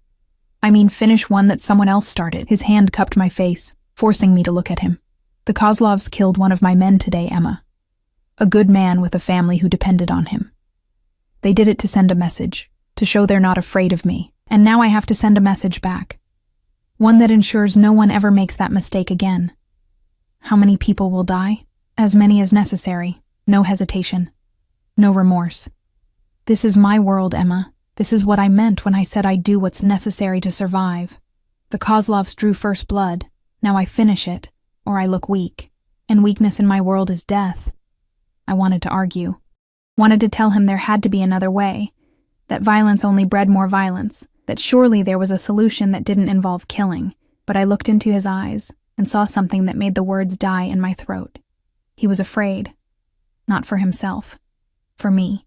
I mean finish one that someone else started." His hand cupped my face, forcing me to look at him. "The Kozlovs killed one of my men today, Emma. A good man with a family who depended on him. They did it to send a message, to show they're not afraid of me, and now I have to send a message back. One that ensures no one ever makes that mistake again. How many people will die? As many as necessary. No hesitation. No remorse. This is my world, Emma. This is what I meant when I said I'd do what's necessary to survive. The Kozlovs drew first blood. Now I finish it, or I look weak. And weakness in my world is death." I wanted to argue. Wanted to tell him there had to be another way. That violence only bred more violence. That surely there was a solution that didn't involve killing. But I looked into his eyes and saw something that made the words die in my throat. He was afraid. Not for himself. For me.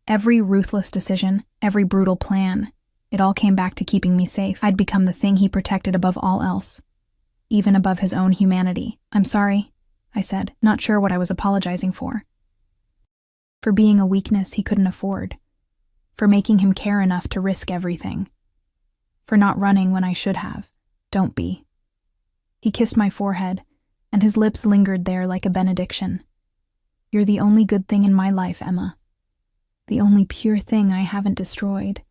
Every ruthless decision, every brutal plan, it all came back to keeping me safe. I'd become the thing he protected above all else. Even above his own humanity. "I'm sorry," I said, not sure what I was apologizing for. For being a weakness he couldn't afford. For making him care enough to risk everything. For not running when I should have. Don't be. He kissed my forehead, and his lips lingered there like a benediction. "You're the only good thing in my life, Emma. The only pure thing I haven't destroyed.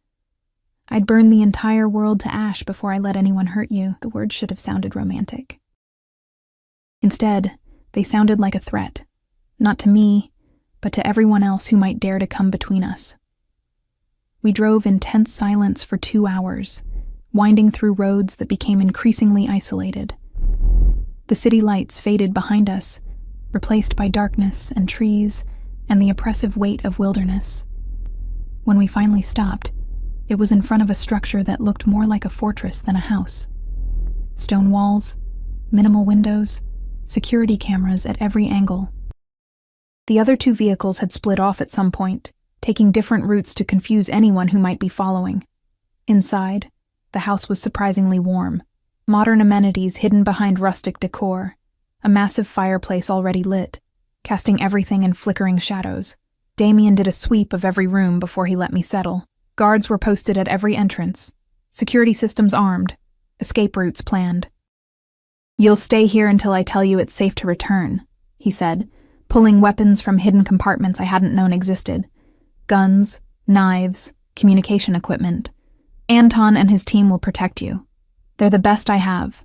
I'd burn the entire world to ash before I let anyone hurt you." The words should have sounded romantic. Instead, they sounded like a threat, not to me, but to everyone else who might dare to come between us. We drove in tense silence for 2 hours, winding through roads that became increasingly isolated. The city lights faded behind us, replaced by darkness and trees and the oppressive weight of wilderness. When we finally stopped, it was in front of a structure that looked more like a fortress than a house. Stone walls, minimal windows, security cameras at every angle. The other 2 vehicles had split off at some point, taking different routes to confuse anyone who might be following. Inside, the house was surprisingly warm. Modern amenities hidden behind rustic decor, a massive fireplace already lit, casting everything in flickering shadows. Damien did a sweep of every room before he let me settle. Guards were posted at every entrance, security systems armed, escape routes planned. "You'll stay here until I tell you it's safe to return," he said, pulling weapons from hidden compartments I hadn't known existed. Guns, knives, communication equipment. "Anton and his team will protect you. They're the best I have."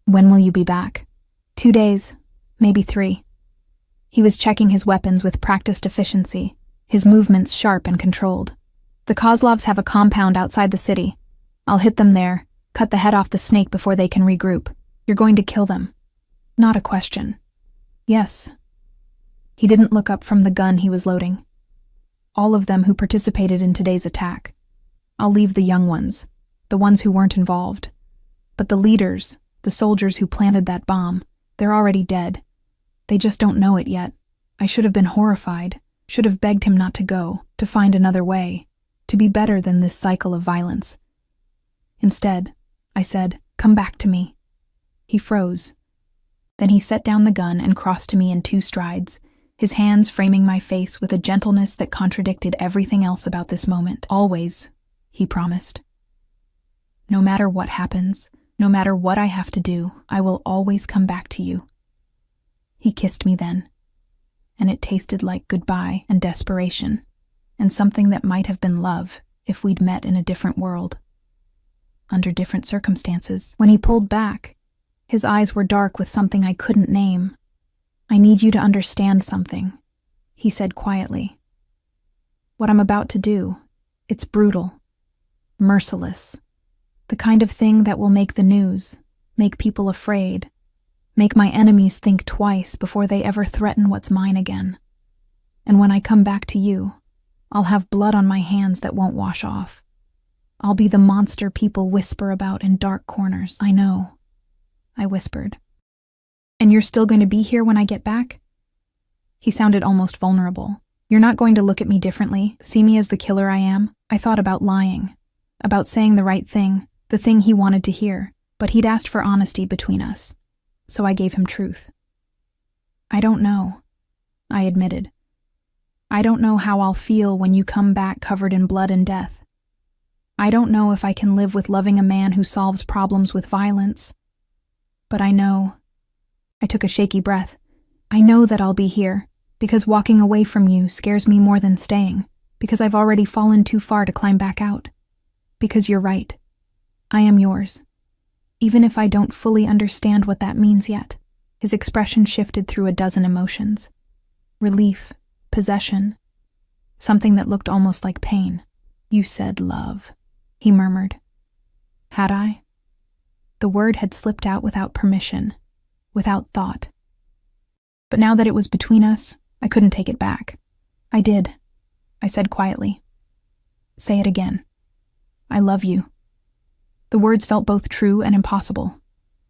"When will you be back?" 2 days, maybe 3. He was checking his weapons with practiced efficiency, his movements sharp and controlled. "The Kozlovs have a compound outside the city. I'll hit them there, cut the head off the snake before they can regroup. You're going to kill them." Not a question. "Yes." He didn't look up from the gun he was loading. "All of them who participated in today's attack. I'll leave the young ones, the ones who weren't involved. But the leaders, the soldiers who planted that bomb, they're already dead. They just don't know it yet. I should have been horrified, should have begged him not to go, to find another way, to be better than this cycle of violence. Instead, I said, 'Come back to me.'" He froze. Then he set down the gun and crossed to me in 2 strides, his hands framing my face with a gentleness that contradicted everything else about this moment. "Always," he promised. "No matter what happens, no matter what I have to do, I will always come back to you." He kissed me then, and it tasted like goodbye and desperation, and something that might have been love if we'd met in a different world, under different circumstances. When he pulled back, his eyes were dark with something I couldn't name. "I need you to understand something," he said quietly. "What I'm about to do, it's brutal, merciless, the kind of thing that will make the news, make people afraid, make my enemies think twice before they ever threaten what's mine again. And when I come back to you, I'll have blood on my hands that won't wash off. I'll be the monster people whisper about in dark corners." "I know," I whispered. "And you're still going to be here when I get back?" He sounded almost vulnerable. "You're not going to look at me differently, see me as the killer I am?" I thought about lying, about saying the right thing, the thing he wanted to hear, but he'd asked for honesty between us, so I gave him truth. "I don't know," I admitted. "I don't know how I'll feel when you come back covered in blood and death. I don't know if I can live with loving a man who solves problems with violence. But I know," I took a shaky breath, "I know that I'll be here, because walking away from you scares me more than staying, because I've already fallen too far to climb back out. Because you're right. I am yours. Even if I don't fully understand what that means yet." His expression shifted through a dozen emotions. Relief, possession, something that looked almost like pain. "You said love," he murmured. Had I? The word had slipped out without permission, without thought. But now that it was between us, I couldn't take it back. "I did," I said quietly. "Say it again." "I love you." The words felt both true and impossible.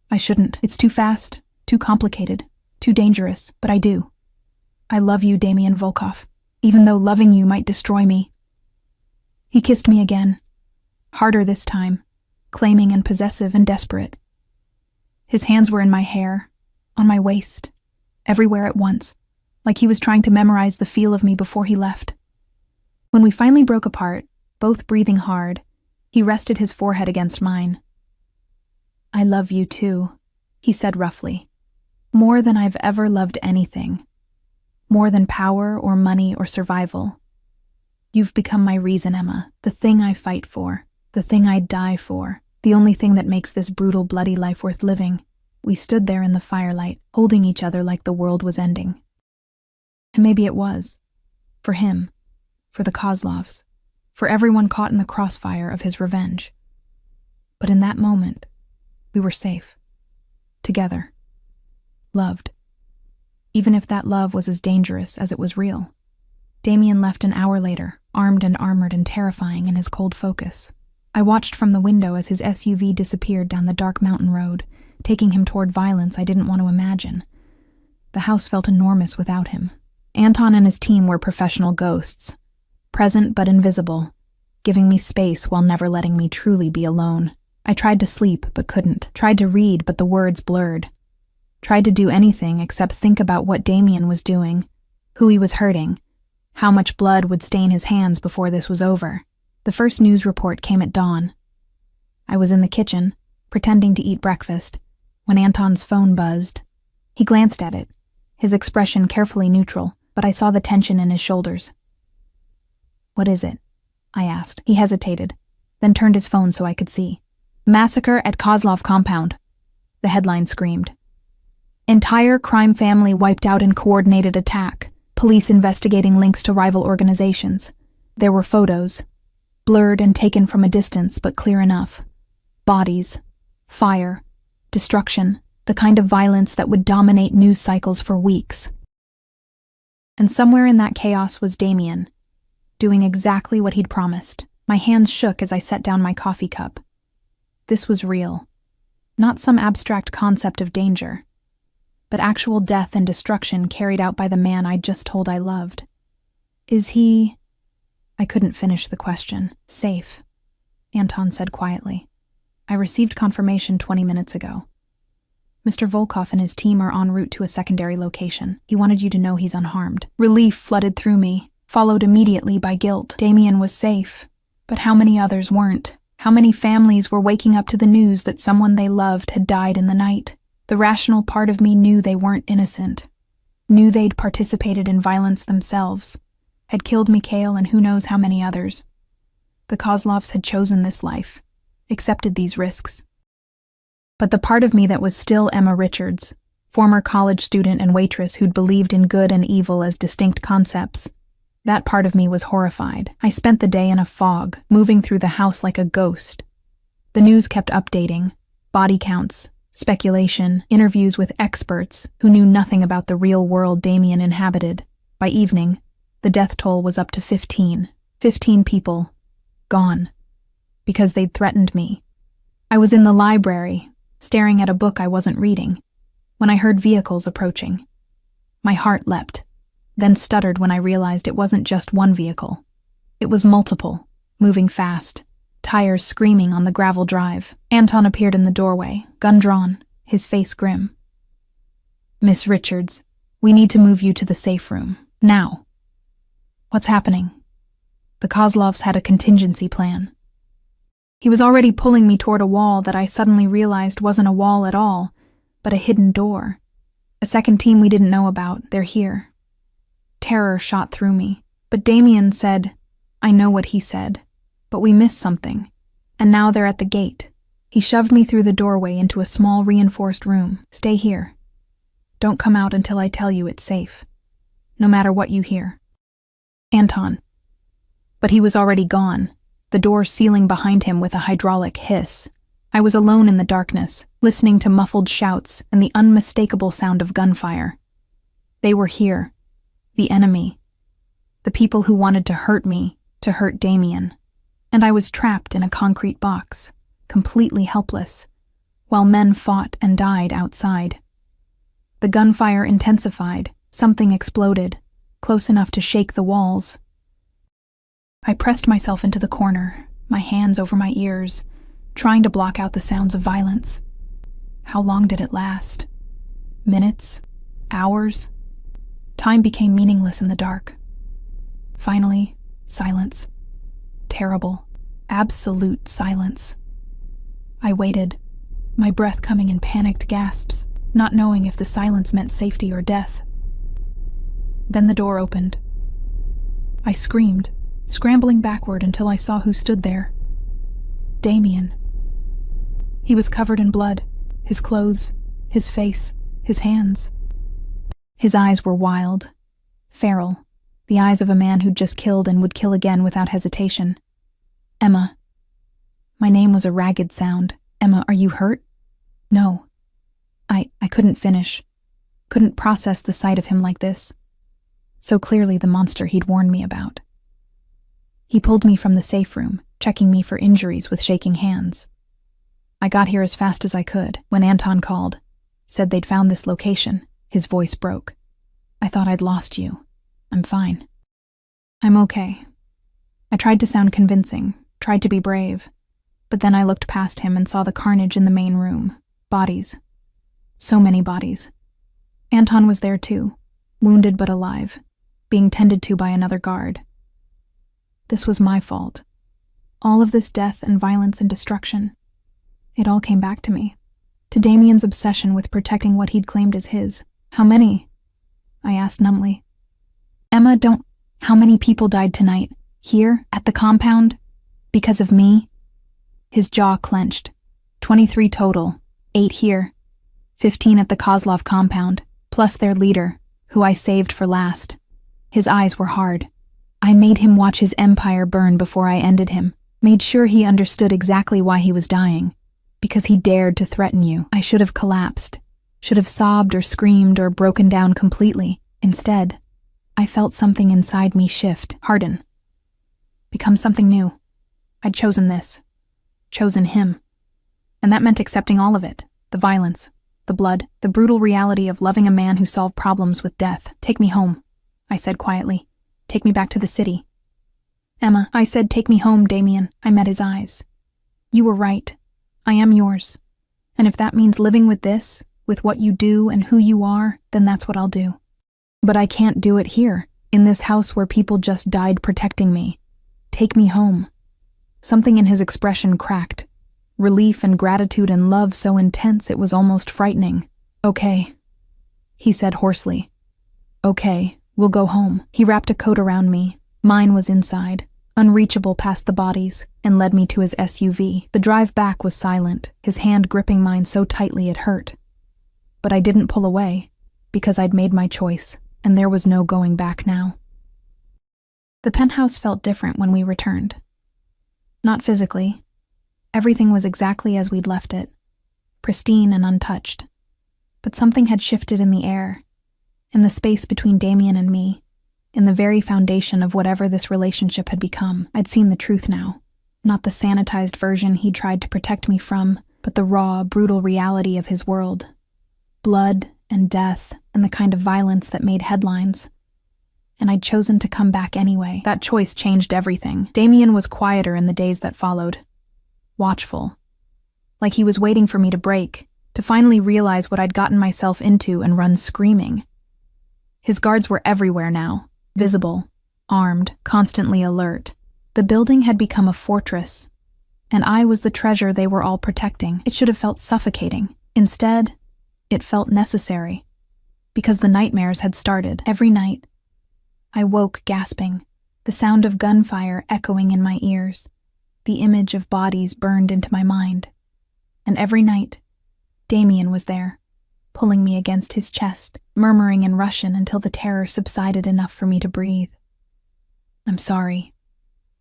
I shouldn't. It's too fast, too complicated, too dangerous, but I do. "I love you, Damien Volkov, even though loving you might destroy me." He kissed me again, harder this time, claiming and possessive and desperate. His hands were in my hair, on my waist, everywhere at once, like he was trying to memorize the feel of me before he left. When we finally broke apart, both breathing hard, he rested his forehead against mine. "I love you too," he said roughly. More than I've ever loved anything. More than power or money or survival. You've become my reason, Emma, the thing I fight for, the thing I'd die for, the only thing that makes this brutal, bloody life worth living. We stood there in the firelight, holding each other like the world was ending. And maybe it was. For him. For the Kozlovs. For everyone caught in the crossfire of his revenge. But in that moment, we were safe. Together. Loved. Even if that love was as dangerous as it was real. Damien left an hour later, armed and armored and terrifying in his cold focus. I watched from the window as his SUV disappeared down the dark mountain road, taking him toward violence I didn't want to imagine. The house felt enormous without him. Anton and his team were professional ghosts, present but invisible, giving me space while never letting me truly be alone. I tried to sleep but couldn't, tried to read but the words blurred, tried to do anything except think about what Damien was doing, who he was hurting, how much blood would stain his hands before this was over. The first news report came at dawn. I was in the kitchen, pretending to eat breakfast, when Anton's phone buzzed. He glanced at it, his expression carefully neutral, but I saw the tension in his shoulders. "What is it?" I asked. He hesitated, then turned his phone so I could see. "Massacre at Kozlov compound," the headline screamed. "Entire crime family wiped out in coordinated attack. Police investigating links to rival organizations." There were photos, blurred and taken from a distance but clear enough. Bodies, fire, destruction, the kind of violence that would dominate news cycles for weeks. And somewhere in that chaos was Damien, doing exactly what he'd promised. My hands shook as I set down my coffee cup. This was real. Not some abstract concept of danger, but actual death and destruction carried out by the man I'd just told I loved. Is he... I couldn't finish the question. "Safe," Anton said quietly. "I received confirmation 20 minutes ago. Mr. Volkov and his team are en route to a secondary location. He wanted you to know he's unharmed." Relief flooded through me, followed immediately by guilt. Damien was safe, but how many others weren't? How many families were waking up to the news that someone they loved had died in the night? The rational part of me knew they weren't innocent, knew they'd participated in violence themselves, had killed Mikhail and who knows how many others. The Kozlovs had chosen this life, accepted these risks. But the part of me that was still Emma Richards, former college student and waitress who'd believed in good and evil as distinct concepts, that part of me was horrified. I spent the day in a fog, moving through the house like a ghost. The news kept updating, body counts, speculation, interviews with experts who knew nothing about the real world Damien inhabited. By evening, the death toll was up to 15. 15 people, gone, because they'd threatened me. I was in the library, staring at a book I wasn't reading, when I heard vehicles approaching. My heart leapt, then stuttered when I realized it wasn't just one vehicle. It was multiple, moving fast, tires screaming on the gravel drive. Anton appeared in the doorway, gun drawn, his face grim. "Miss Richards, we need to move you to the safe room, now." "What's happening?" The Kozlovs had a contingency plan. He was already pulling me toward a wall that I suddenly realized wasn't a wall at all, but a hidden door. A second team we didn't know about, they're here. Terror shot through me, but Damien said, I know what he said, but we missed something, and now they're at the gate. He shoved me through the doorway into a small reinforced room. "Stay here. Don't come out until I tell you it's safe, no matter what you hear." Anton. But he was already gone, the door sealing behind him with a hydraulic hiss. I was alone in the darkness, listening to muffled shouts and the unmistakable sound of gunfire. They were here, the enemy, the people who wanted to hurt me, to hurt Damien. And I was trapped in a concrete box, completely helpless, while men fought and died outside. The gunfire intensified, something exploded, close enough to shake the walls. I pressed myself into the corner, my hands over my ears, trying to block out the sounds of violence. How long did it last? Minutes? Hours? Time became meaningless in the dark. Finally, silence. Terrible, absolute silence. I waited, my breath coming in panicked gasps. not knowing if the silence meant safety or death. Then the door opened. I screamed, scrambling backward until I saw who stood there. Damien. He was covered in blood, his clothes, his face, his hands. His eyes were wild, feral, the eyes of a man who'd just killed and would kill again without hesitation. Emma. My name was a ragged sound. Emma, are you hurt? No. I couldn't finish. Couldn't process the sight of him like this. So clearly the monster he'd warned me about. He pulled me from the safe room, checking me for injuries with shaking hands. I got here as fast as I could when Anton called, said they'd found this location. His voice broke. I thought I'd lost you. I'm fine. I'm okay. I tried to sound convincing, tried to be brave, but then I looked past him and saw the carnage in the main room. Bodies. So many bodies. Anton was there too, wounded but alive, being tended to by another guard. This was my fault. All of this death and violence and destruction. It all came back to me. To Damien's obsession with protecting what he'd claimed as his. How many? I asked numbly. Emma, how many people died tonight? Here, at the compound? Because of me? His jaw clenched. 23 total. 8 here. 15 at the Kozlov compound, plus their leader, who I saved for last. His eyes were hard. I made him watch his empire burn before I ended him. Made sure he understood exactly why he was dying. Because he dared to threaten you. I should have collapsed. Should have sobbed or screamed or broken down completely. Instead, I felt something inside me shift, harden. Become something new. I'd chosen this. Chosen him. And that meant accepting all of it. The violence, the blood, the brutal reality of loving a man who solved problems with death. Take me home, I said quietly. Take me back to the city. Emma, I said take me home, Damien. I met his eyes. You were right. I am yours. And if that means living with this, with what you do and who you are, then that's what I'll do. But I can't do it here, in this house where people just died protecting me. Take me home. Something in his expression cracked. Relief and gratitude and love so intense it was almost frightening. Okay, he said hoarsely. Okay, we'll go home. He wrapped a coat around me. Mine was inside, unreachable past the bodies, and led me to his SUV. The drive back was silent, his hand gripping mine so tightly it hurt. But I didn't pull away, because I'd made my choice, and there was no going back now. The penthouse felt different when we returned. Not physically. Everything was exactly as we'd left it, pristine and untouched. But something had shifted in the air, in the space between Damien and me, in the very foundation of whatever this relationship had become. I'd seen the truth now, not the sanitized version he'd tried to protect me from, but the raw, brutal reality of his world. Blood and death and the kind of violence that made headlines. And I'd chosen to come back anyway. That choice changed everything. Damien was quieter in the days that followed. Watchful. Like he was waiting for me to break, to finally realize what I'd gotten myself into and run screaming. His guards were everywhere now, visible, armed, constantly alert. The building had become a fortress, and I was the treasure they were all protecting. It should have felt suffocating. Instead, it felt necessary, because the nightmares had started. Every night, I woke gasping, the sound of gunfire echoing in my ears. The image of bodies burned into my mind. And every night, Damien was there, pulling me against his chest, murmuring in Russian until the terror subsided enough for me to breathe. I'm sorry,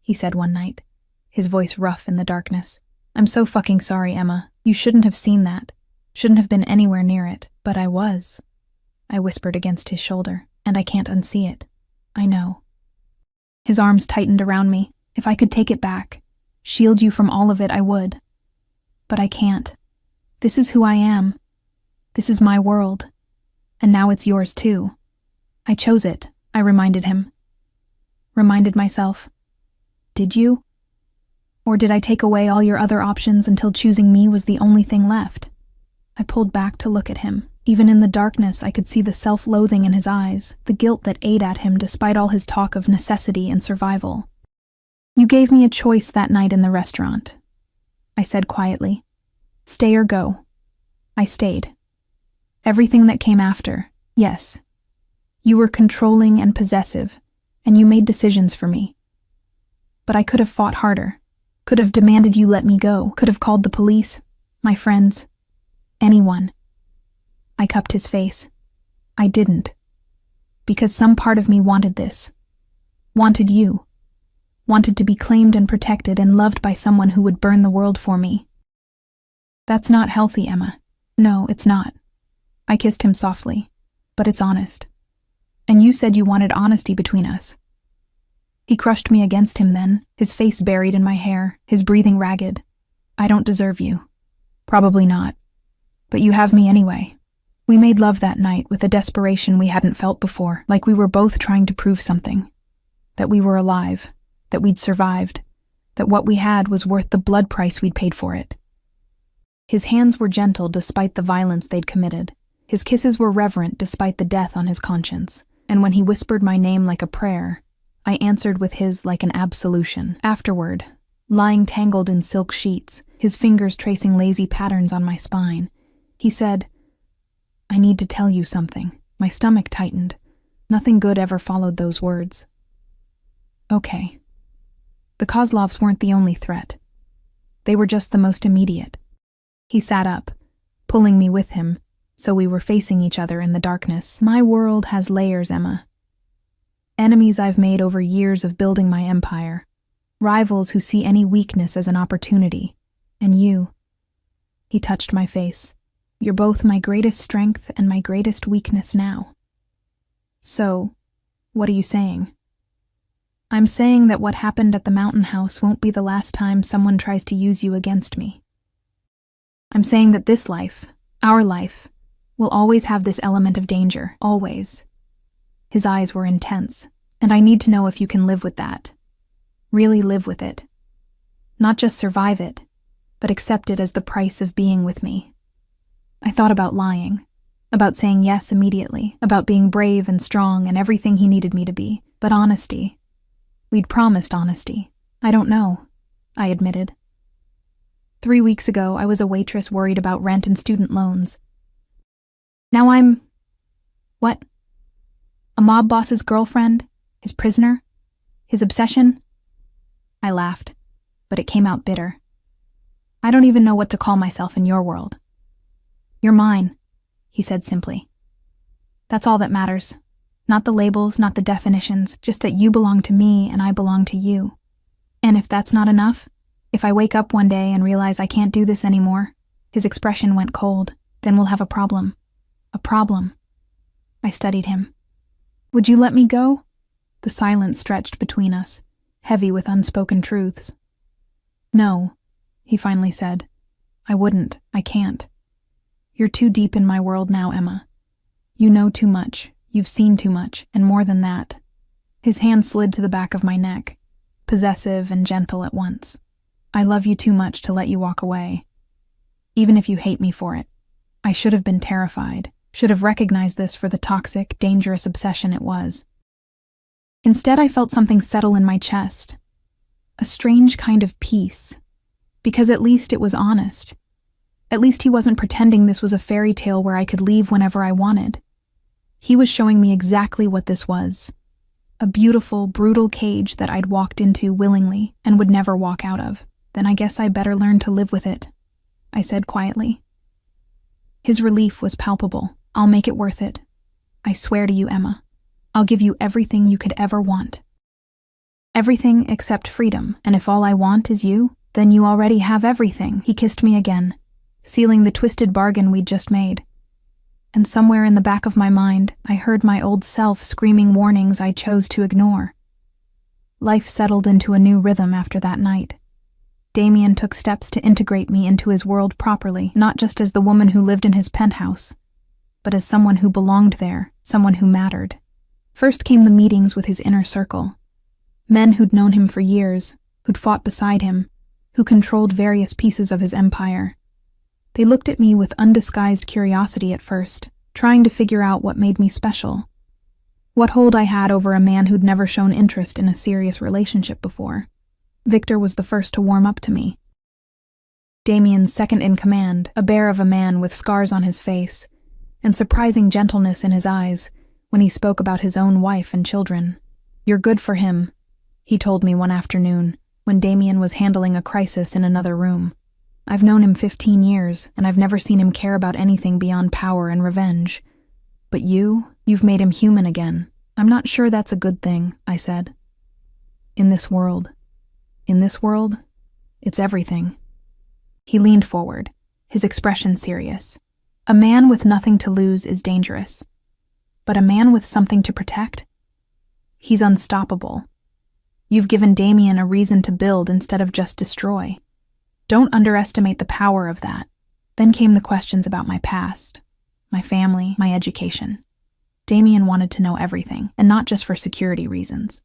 he said one night, his voice rough in the darkness. I'm so fucking sorry, Emma. You shouldn't have seen that. Shouldn't have been anywhere near it. But I was. I whispered against his shoulder, and I can't unsee it. I know. His arms tightened around me. If I could take it back, shield you from all of it, I would. But I can't. This is who I am. This is my world. And now it's yours too. I chose it, I reminded him. Reminded myself. Did you? Or did I take away all your other options until choosing me was the only thing left? I pulled back to look at him. Even in the darkness, I could see the self-loathing in his eyes, the guilt that ate at him despite all his talk of necessity and survival. You gave me a choice that night in the restaurant, I said quietly. Stay or go. I stayed. Everything that came after, yes. You were controlling and possessive, and you made decisions for me. But I could have fought harder, could have demanded you let me go, could have called the police, my friends, anyone. I cupped his face. I didn't. Because some part of me wanted this. Wanted you. Wanted to be claimed and protected and loved by someone who would burn the world for me. That's not healthy, Emma. No, it's not. I kissed him softly. But it's honest. And you said you wanted honesty between us. He crushed me against him then, his face buried in my hair, his breathing ragged. I don't deserve you. Probably not. But you have me anyway. We made love that night with a desperation we hadn't felt before, like we were both trying to prove something. That we were alive, that we'd survived, that what we had was worth the blood price we'd paid for it. His hands were gentle despite the violence they'd committed. His kisses were reverent despite the death on his conscience. And when he whispered my name like a prayer, I answered with his like an absolution. Afterward, lying tangled in silk sheets, his fingers tracing lazy patterns on my spine, he said, I need to tell you something. My stomach tightened. Nothing good ever followed those words. Okay. The Kozlovs weren't the only threat. They were just the most immediate. He sat up, pulling me with him, so we were facing each other in the darkness. My world has layers, Emma. Enemies I've made over years of building my empire. Rivals who see any weakness as an opportunity. And you. He touched my face. You're both my greatest strength and my greatest weakness now. So, what are you saying? I'm saying that what happened at the mountain house won't be the last time someone tries to use you against me. I'm saying that this life, our life, will always have this element of danger, always. His eyes were intense, and I need to know if you can live with that. Really live with it. Not just survive it, but accept it as the price of being with me. I thought about lying, about saying yes immediately, about being brave and strong and everything he needed me to be, but honesty. We'd promised honesty. I don't know, I admitted. 3 weeks ago, I was a waitress worried about rent and student loans. Now I'm... what? A mob boss's girlfriend? His prisoner? His obsession? I laughed, but it came out bitter. I don't even know what to call myself in your world. You're mine, he said simply. That's all that matters. Not the labels, not the definitions, just that you belong to me and I belong to you. And if that's not enough, if I wake up one day and realize I can't do this anymore, his expression went cold, then we'll have a problem. A problem. I studied him. Would you let me go? The silence stretched between us, heavy with unspoken truths. No, he finally said. I wouldn't. I can't. You're too deep in my world now, Emma. You know too much. You've seen too much, and more than that. His hand slid to the back of my neck, possessive and gentle at once. I love you too much to let you walk away. Even if you hate me for it. I should have been terrified, should have recognized this for the toxic, dangerous obsession it was. Instead, I felt something settle in my chest. A strange kind of peace. Because at least it was honest. At least he wasn't pretending this was a fairy tale where I could leave whenever I wanted. He was showing me exactly what this was. A beautiful, brutal cage that I'd walked into willingly and would never walk out of. Then I guess I better learn to live with it, I said quietly. His relief was palpable. I'll make it worth it. I swear to you, Emma. I'll give you everything you could ever want. Everything except freedom, and if all I want is you, then you already have everything. He kissed me again, sealing the twisted bargain we'd just made. And somewhere in the back of my mind, I heard my old self screaming warnings I chose to ignore. Life settled into a new rhythm after that night. Damien took steps to integrate me into his world properly, not just as the woman who lived in his penthouse, but as someone who belonged there, someone who mattered. First came the meetings with his inner circle. Men who'd known him for years, who'd fought beside him, who controlled various pieces of his empire. They looked at me with undisguised curiosity at first, trying to figure out what made me special. What hold I had over a man who'd never shown interest in a serious relationship before. Victor was the first to warm up to me. Damien's second in command, a bear of a man with scars on his face, and surprising gentleness in his eyes when he spoke about his own wife and children. "You're good for him," he told me one afternoon when Damien was handling a crisis in another room. "I've known him 15 years, and I've never seen him care about anything beyond power and revenge. But you've made him human again." "I'm not sure that's a good thing," I said. In this world, it's everything." He leaned forward, his expression serious. "A man with nothing to lose is dangerous. But a man with something to protect? He's unstoppable. You've given Damien a reason to build instead of just destroy. Don't underestimate the power of that." Then came the questions about my past, my family, my education. Damien wanted to know everything, and not just for security reasons.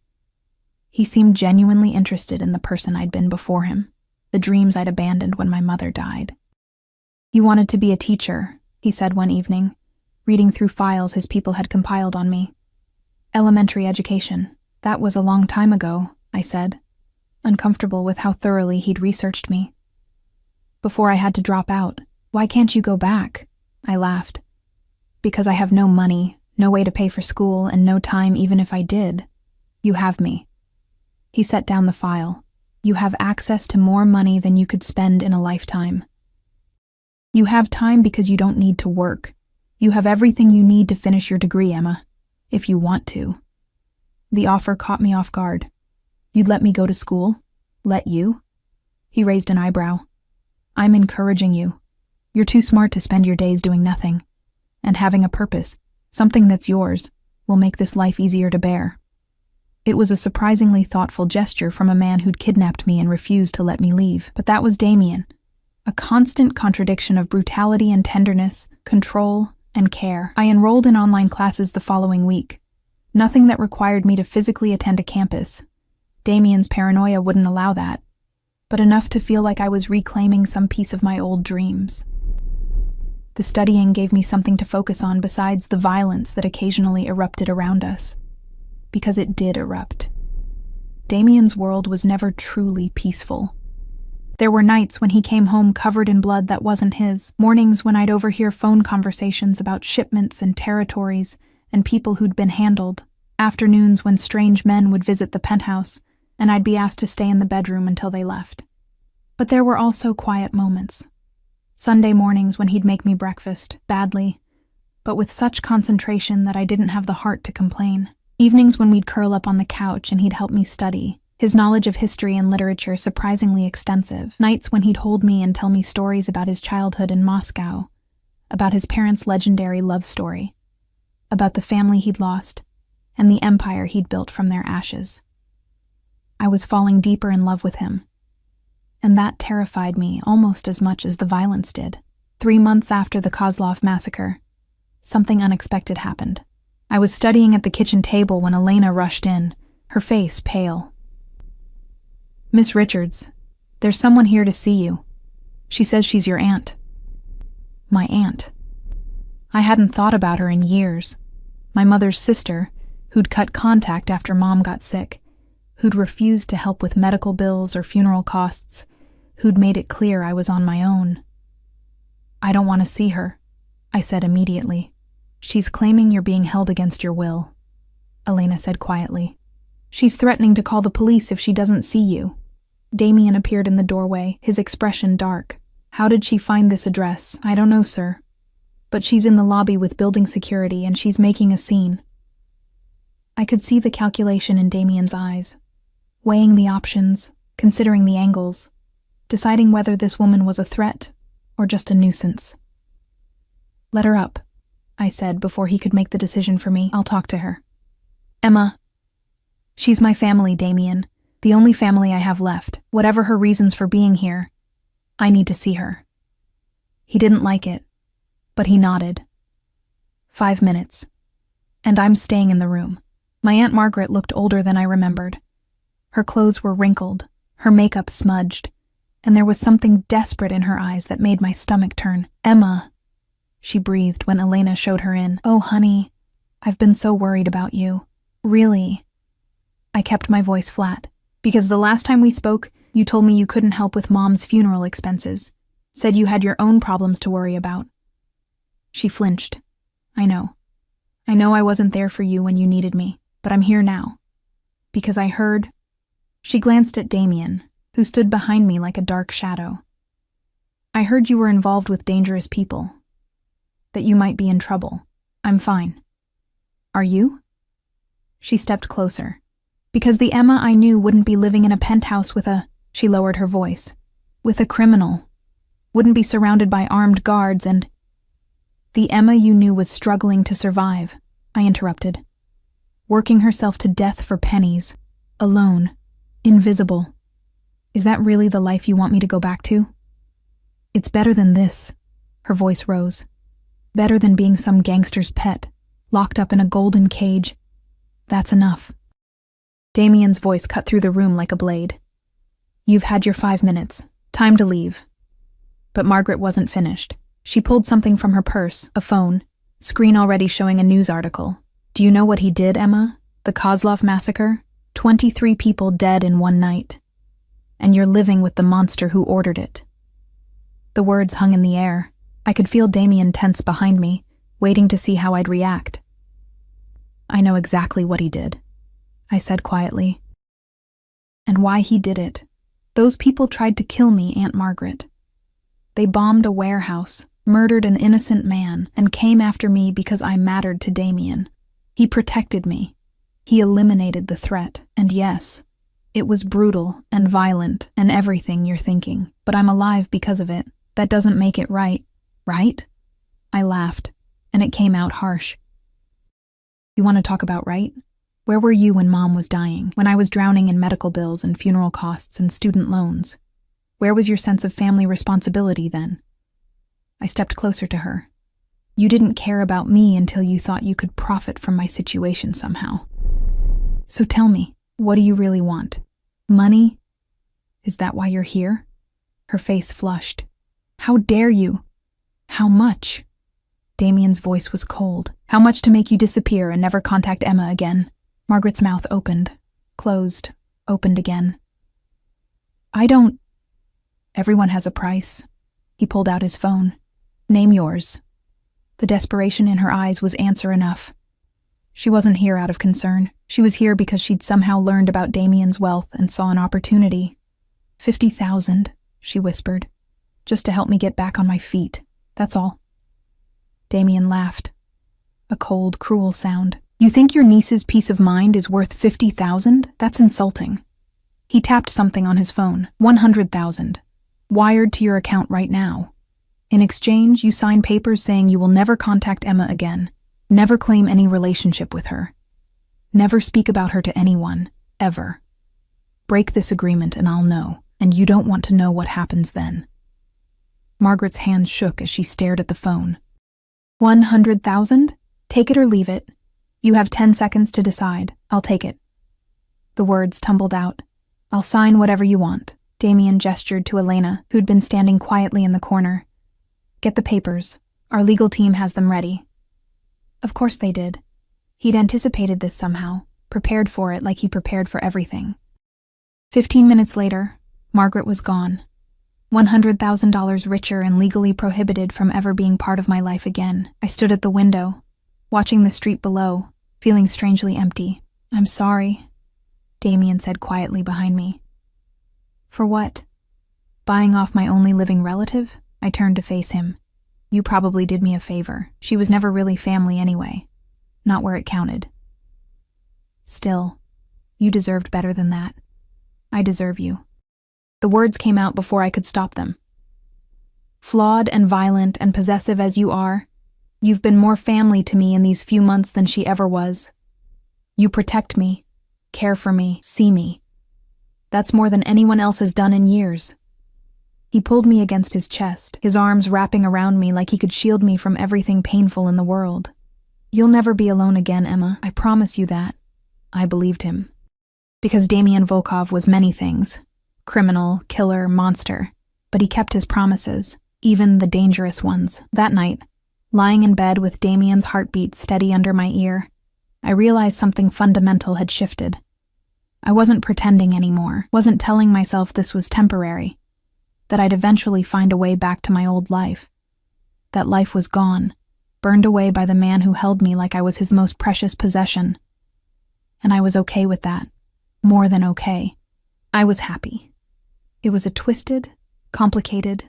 He seemed genuinely interested in the person I'd been before him, the dreams I'd abandoned when my mother died. "You wanted to be a teacher," he said one evening, reading through files his people had compiled on me. "Elementary education. That was a long time ago," I said, uncomfortable with how thoroughly he'd researched me. "Before I had to drop out. Why can't you go back?" I laughed. "Because I have no money, no way to pay for school, and no time even if I did. You have me." He set down the file. "You have access to more money than you could spend in a lifetime. You have time because you don't need to work. You have everything you need to finish your degree, Emma, if you want to." The offer caught me off guard. "You'd let me go to school? Let you?" He raised an eyebrow. "I'm encouraging you. You're too smart to spend your days doing nothing. And having a purpose, something that's yours, will make this life easier to bear." It was a surprisingly thoughtful gesture from a man who'd kidnapped me and refused to let me leave. But that was Damien, a constant contradiction of brutality and tenderness, control and care. I enrolled in online classes the following week. Nothing that required me to physically attend a campus. Damien's paranoia wouldn't allow that, but enough to feel like I was reclaiming some piece of my old dreams. The studying gave me something to focus on besides the violence that occasionally erupted around us. Because it did erupt. Damien's world was never truly peaceful. There were nights when he came home covered in blood that wasn't his, mornings when I'd overhear phone conversations about shipments and territories and people who'd been handled, afternoons when strange men would visit the penthouse, and I'd be asked to stay in the bedroom until they left. But there were also quiet moments. Sunday mornings when he'd make me breakfast, badly, but with such concentration that I didn't have the heart to complain. Evenings when we'd curl up on the couch and he'd help me study, his knowledge of history and literature surprisingly extensive. Nights when he'd hold me and tell me stories about his childhood in Moscow, about his parents' legendary love story, about the family he'd lost, and the empire he'd built from their ashes. I was falling deeper in love with him, and that terrified me almost as much as the violence did. 3 months after the Kozlov massacre, something unexpected happened. I was studying at the kitchen table when Elena rushed in, her face pale. "Miss Richards, there's someone here to see you. She says she's your aunt." My aunt. I hadn't thought about her in years. My mother's sister, who'd cut contact after Mom got sick, who'd refused to help with medical bills or funeral costs, who'd made it clear I was on my own. "I don't want to see her," I said immediately. "She's claiming you're being held against your will," Elena said quietly. "She's threatening to call the police if she doesn't see you." Damien appeared in the doorway, his expression dark. "How did she find this address?" "I don't know, sir. But she's in the lobby with building security and she's making a scene." I could see the calculation in Damien's eyes, weighing the options, considering the angles, deciding whether this woman was a threat or just a nuisance. "Let her up," I said before he could make the decision for me. "I'll talk to her." "Emma, she's my family, Damien, the only family I have left. Whatever her reasons for being here, I need to see her." He didn't like it, but he nodded. 5 minutes, and I'm staying in the room. My Aunt Margaret looked older than I remembered. Her clothes were wrinkled, her makeup smudged, and there was something desperate in her eyes that made my stomach turn. "Emma," she breathed when Elena showed her in. "Oh, honey, I've been so worried about you. Really." I kept my voice flat, because the last time we spoke, you told me you couldn't help with Mom's funeral expenses, said you had your own problems to worry about. She flinched, I know. I know I wasn't there for you when you needed me, but I'm here now. Because I heard..." She glanced at Damien, who stood behind me like a dark shadow. "I heard you were involved with dangerous people. That you might be in trouble. I'm fine. Are you?" She stepped closer. "Because the Emma I knew wouldn't be living in a penthouse with a..." She lowered her voice. "With a criminal. Wouldn't be surrounded by armed guards and..." "The Emma you knew was struggling to survive," I interrupted. "Working herself to death for pennies. Alone. Invisible. Is that really the life you want me to go back to?" "It's better than this." Her voice rose. "Better than being some gangster's pet, locked up in a golden cage. That's enough." Damien's voice cut through the room like a blade. "You've had your 5 minutes. Time to leave." But Margaret wasn't finished. She pulled something from her purse, a phone, screen already showing a news article. "Do you know what he did, Emma? The Kozlov massacre? 23 people dead in one night. And you're living with the monster who ordered it." The words hung in the air. I could feel Damien tense behind me, waiting to see how I'd react. "I know exactly what he did," I said quietly. "And why he did it. Those people tried to kill me, Aunt Margaret. They bombed a warehouse, murdered an innocent man, and came after me because I mattered to Damien. He protected me. He eliminated the threat, and yes, it was brutal and violent and everything you're thinking, but I'm alive because of it. That doesn't make it right, right?" I laughed, and it came out harsh. "You want to talk about right? Where were you when Mom was dying, when I was drowning in medical bills and funeral costs and student loans? Where was your sense of family responsibility then?" I stepped closer to her. "You didn't care about me until you thought you could profit from my situation somehow. So tell me, what do you really want? Money? Is that why you're here?" Her face flushed. "How dare you? How much?" Damien's voice was cold. "How much to make you disappear and never contact Emma again?" Margaret's mouth opened, closed, opened again. "I don't..." "Everyone has a price." He pulled out his phone. "Name yours." The desperation in her eyes was answer enough. She wasn't here out of concern. She was here because she'd somehow learned about Damien's wealth and saw an opportunity. 50,000, she whispered. "Just to help me get back on my feet. That's all." Damien laughed. A cold, cruel sound. "You think your niece's peace of mind is worth 50,000? That's insulting." He tapped something on his phone. 100,000. Wired to your account right now. In exchange, you sign papers saying you will never contact Emma again, never claim any relationship with her, never speak about her to anyone, ever. Break this agreement and I'll know, and you don't want to know what happens then. Margaret's hands shook as she stared at the phone. 100,000? Take it or leave it. You have 10 seconds to decide. I'll take it. The words tumbled out. I'll sign whatever you want. Damien gestured to Elena, who'd been standing quietly in the corner. Get the papers. Our legal team has them ready. Of course they did. He'd anticipated this somehow, prepared for it like he prepared for everything. 15 minutes later, Margaret was gone. $100,000 richer and legally prohibited from ever being part of my life again. I stood at the window, watching the street below, feeling strangely empty. I'm sorry, Damien said quietly behind me. For what? Buying off my only living relative? I turned to face him. You probably did me a favor. She was never really family anyway. Not where it counted. Still, you deserved better than that. I deserve you. The words came out before I could stop them. Flawed and violent and possessive as you are, you've been more family to me in these few months than she ever was. You protect me, care for me, see me. That's more than anyone else has done in years. He pulled me against his chest, his arms wrapping around me like he could shield me from everything painful in the world. You'll never be alone again, Emma. I promise you that. I believed him. Because Damien Volkov was many things. Criminal, killer, monster. But he kept his promises, even the dangerous ones. That night, lying in bed with Damien's heartbeat steady under my ear, I realized something fundamental had shifted. I wasn't pretending anymore, wasn't telling myself this was temporary, that I'd eventually find a way back to my old life. That life was gone, burned away by the man who held me like I was his most precious possession. And I was okay with that. More than okay. I was happy. It was a twisted, complicated,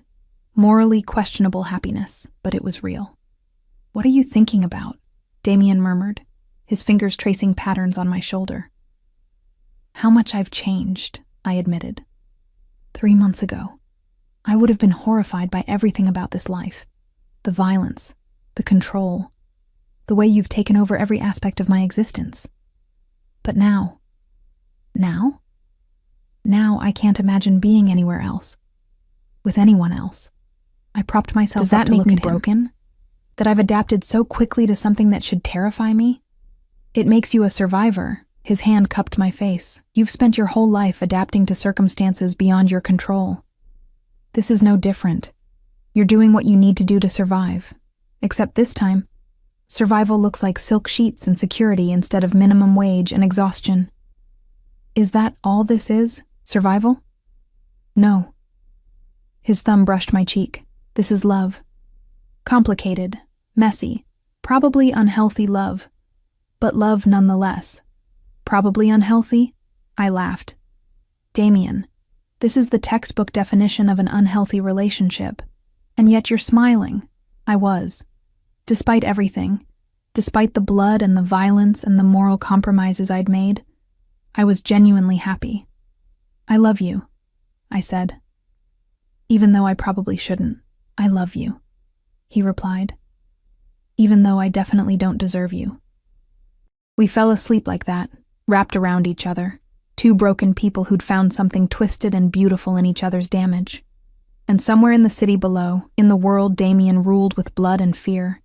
morally questionable happiness, but it was real. "What are you thinking about?" Damien murmured, his fingers tracing patterns on my shoulder. "How much I've changed," I admitted. 3 months ago, I would have been horrified by everything about this life. The violence, the control, the way you've taken over every aspect of my existence. But now I can't imagine being anywhere else. With anyone else. I propped myself up to look at him. Does that make me broken? That I've adapted so quickly to something that should terrify me? "It makes you a survivor." His hand cupped my face. "You've spent your whole life adapting to circumstances beyond your control. This is no different. You're doing what you need to do to survive. Except this time, survival looks like silk sheets and security instead of minimum wage and exhaustion." "Is that all this is? Survival?" "No." His thumb brushed my cheek. "This is love. Complicated, messy, probably unhealthy love. But love nonetheless. Probably unhealthy?" I laughed. "Damien, this is the textbook definition of an unhealthy relationship. And yet you're smiling." I was. Despite everything, despite the blood and the violence and the moral compromises I'd made, I was genuinely happy. "I love you," I said. "Even though I probably shouldn't, I love you," he replied. "Even though I definitely don't deserve you." We fell asleep like that, wrapped around each other, two broken people who'd found something twisted and beautiful in each other's damage. And somewhere in the city below, in the world Damien ruled with blood and fear,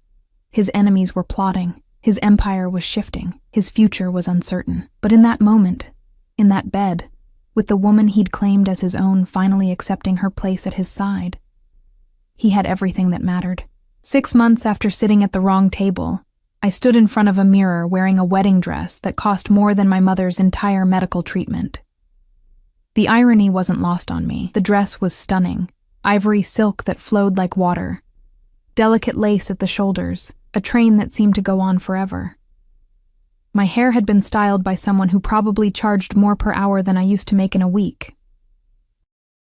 his enemies were plotting, his empire was shifting, his future was uncertain. But in that moment, in that bed, with the woman he'd claimed as his own finally accepting her place at his side, he had everything that mattered. 6 months after sitting at the wrong table, I stood in front of a mirror wearing a wedding dress that cost more than my mother's entire medical treatment. The irony wasn't lost on me. The dress was stunning, ivory silk that flowed like water, delicate lace at the shoulders, a train that seemed to go on forever. My hair had been styled by someone who probably charged more per hour than I used to make in a week.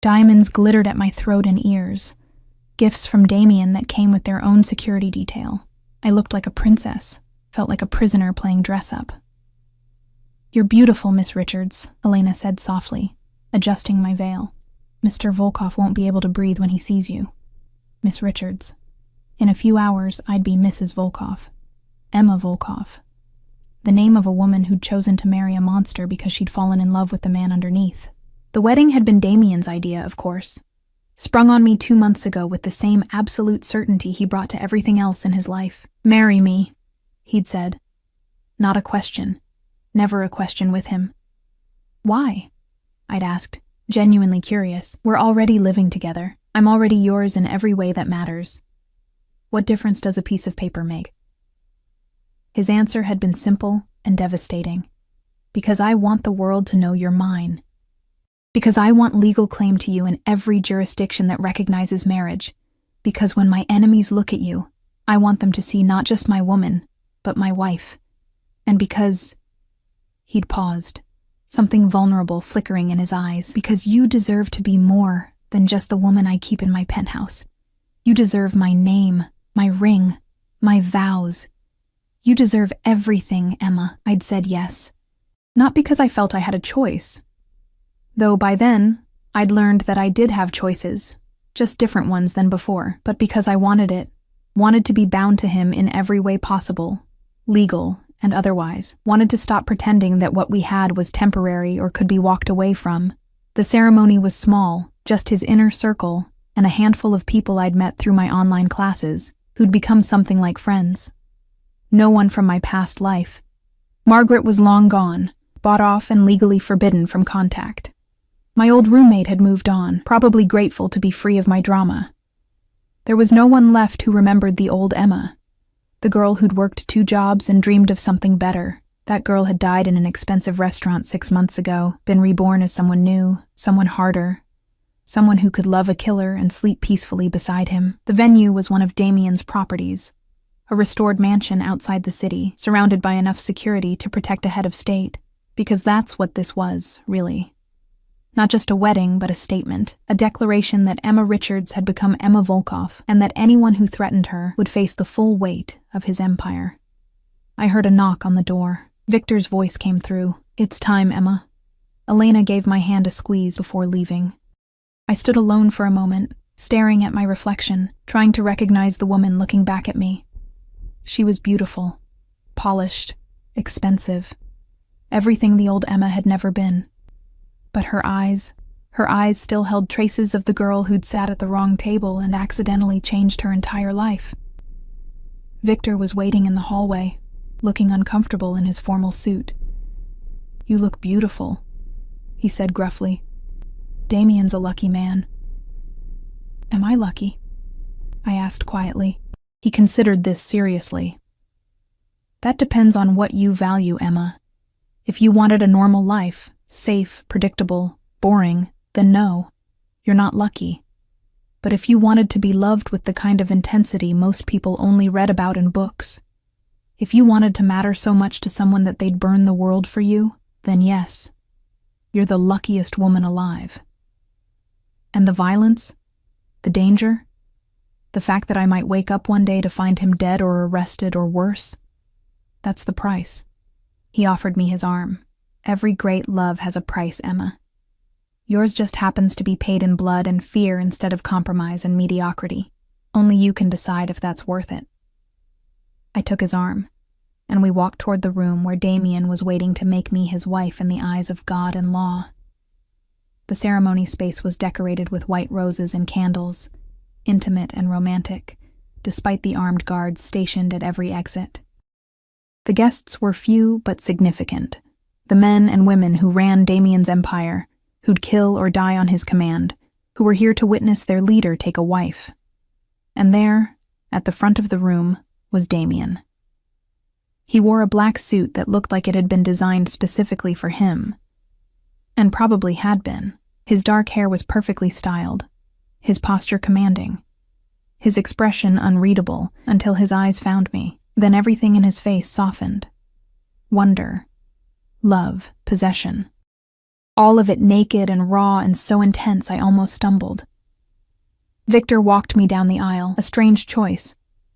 Diamonds glittered at my throat and ears, gifts from Damien that came with their own security detail. I looked like a princess, felt like a prisoner playing dress-up. "You're beautiful, Miss Richards," Elena said softly, adjusting my veil. "Mr. Volkov won't be able to breathe when he sees you. Miss Richards. In a few hours, I'd be Mrs. Volkov. Emma Volkov. The name of a woman who'd chosen to marry a monster because she'd fallen in love with the man underneath. The wedding had been Damien's idea, of course. Sprung on me 2 months ago with the same absolute certainty he brought to everything else in his life. "Marry me," he'd said. Not a question. Never a question with him. "Why?" I'd asked, genuinely curious. "We're already living together. I'm already yours in every way that matters. What difference does a piece of paper make?" His answer had been simple and devastating. "Because I want the world to know you're mine. Because I want legal claim to you in every jurisdiction that recognizes marriage. Because when my enemies look at you, I want them to see not just my woman, but my wife. And because..." He'd paused, something vulnerable flickering in his eyes. "Because you deserve to be more than just the woman I keep in my penthouse. You deserve my name, my ring, my vows. You deserve everything, Emma." I'd said yes. Not because I felt I had a choice. Though by then, I'd learned that I did have choices, just different ones than before, but because I wanted it, wanted to be bound to him in every way possible, legal and otherwise, wanted to stop pretending that what we had was temporary or could be walked away from. The ceremony was small, just his inner circle and a handful of people I'd met through my online classes, who'd become something like friends. No one from my past life. Margaret was long gone, bought off and legally forbidden from contact. My old roommate had moved on, probably grateful to be free of my drama. There was no one left who remembered the old Emma, the girl who'd worked 2 jobs and dreamed of something better. That girl had died in an expensive restaurant 6 months ago, been reborn as someone new, someone harder, someone who could love a killer and sleep peacefully beside him. The venue was one of Damien's properties, a restored mansion outside the city, surrounded by enough security to protect a head of state. Because that's what this was, really. Not just a wedding, but a statement, a declaration that Emma Richards had become Emma Volkov, and that anyone who threatened her would face the full weight of his empire. I heard a knock on the door. Victor's voice came through. "It's time, Emma." Elena gave my hand a squeeze before leaving. I stood alone for a moment, staring at my reflection, trying to recognize the woman looking back at me. She was beautiful, polished, expensive, everything the old Emma had never been. But her eyes still held traces of the girl who'd sat at the wrong table and accidentally changed her entire life. Victor was waiting in the hallway, looking uncomfortable in his formal suit. "You look beautiful," he said gruffly. "Damien's a lucky man." "Am I lucky?" I asked quietly. He considered this seriously. "That depends on what you value, Emma. If you wanted a normal life, safe, predictable, boring, then no, you're not lucky. But if you wanted to be loved with the kind of intensity most people only read about in books, if you wanted to matter so much to someone that they'd burn the world for you, then yes, you're the luckiest woman alive. And the violence? The danger? The fact that I might wake up one day to find him dead or arrested or worse? That's the price." He offered me his arm. "Every great love has a price, Emma. Yours just happens to be paid in blood and fear instead of compromise and mediocrity. Only you can decide if that's worth it." I took his arm, and we walked toward the room where Damien was waiting to make me his wife in the eyes of God and law. The ceremony space was decorated with white roses and candles, intimate and romantic, despite the armed guards stationed at every exit. The guests were few but significant, the men and women who ran Damien's empire, who'd kill or die on his command, who were here to witness their leader take a wife. And there, at the front of the room, was Damien. He wore a black suit that looked like it had been designed specifically for him, and probably had been. His dark hair was perfectly styled, his posture commanding, his expression unreadable until his eyes found me. Then everything in his face softened. Wonder, love, possession. All of it naked and raw and so intense I almost stumbled. Victor walked me down the aisle, a strange choice,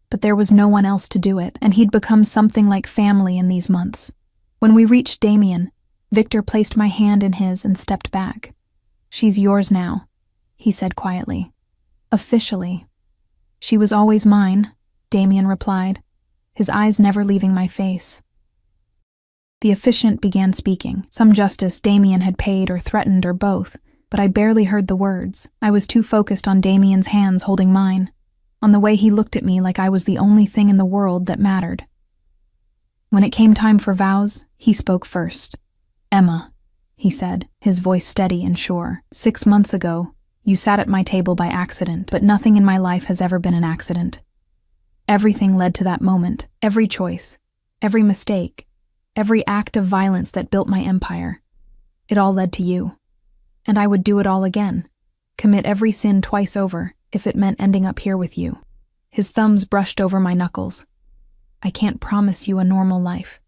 but there was no one else to do it, and he'd become something like family in these months. When we reached Damien, Victor placed my hand in his and stepped back. "She's yours now," he said quietly. "Officially." "She was always mine," Damien replied, his eyes never leaving my face. The officiant began speaking, some justice Damien had paid or threatened or both, but I barely heard the words. I was too focused on Damien's hands holding mine, on the way he looked at me like I was the only thing in the world that mattered. When it came time for vows, he spoke first. "Emma," he said, his voice steady and sure, "6 months ago, you sat at my table by accident, but nothing in my life has ever been an accident. Everything led to that moment, every choice, every mistake, every act of violence that built my empire. It all led to you. And I would do it all again, commit every sin twice over, if it meant ending up here with you." His thumbs brushed over my knuckles. "I can't promise you a normal life.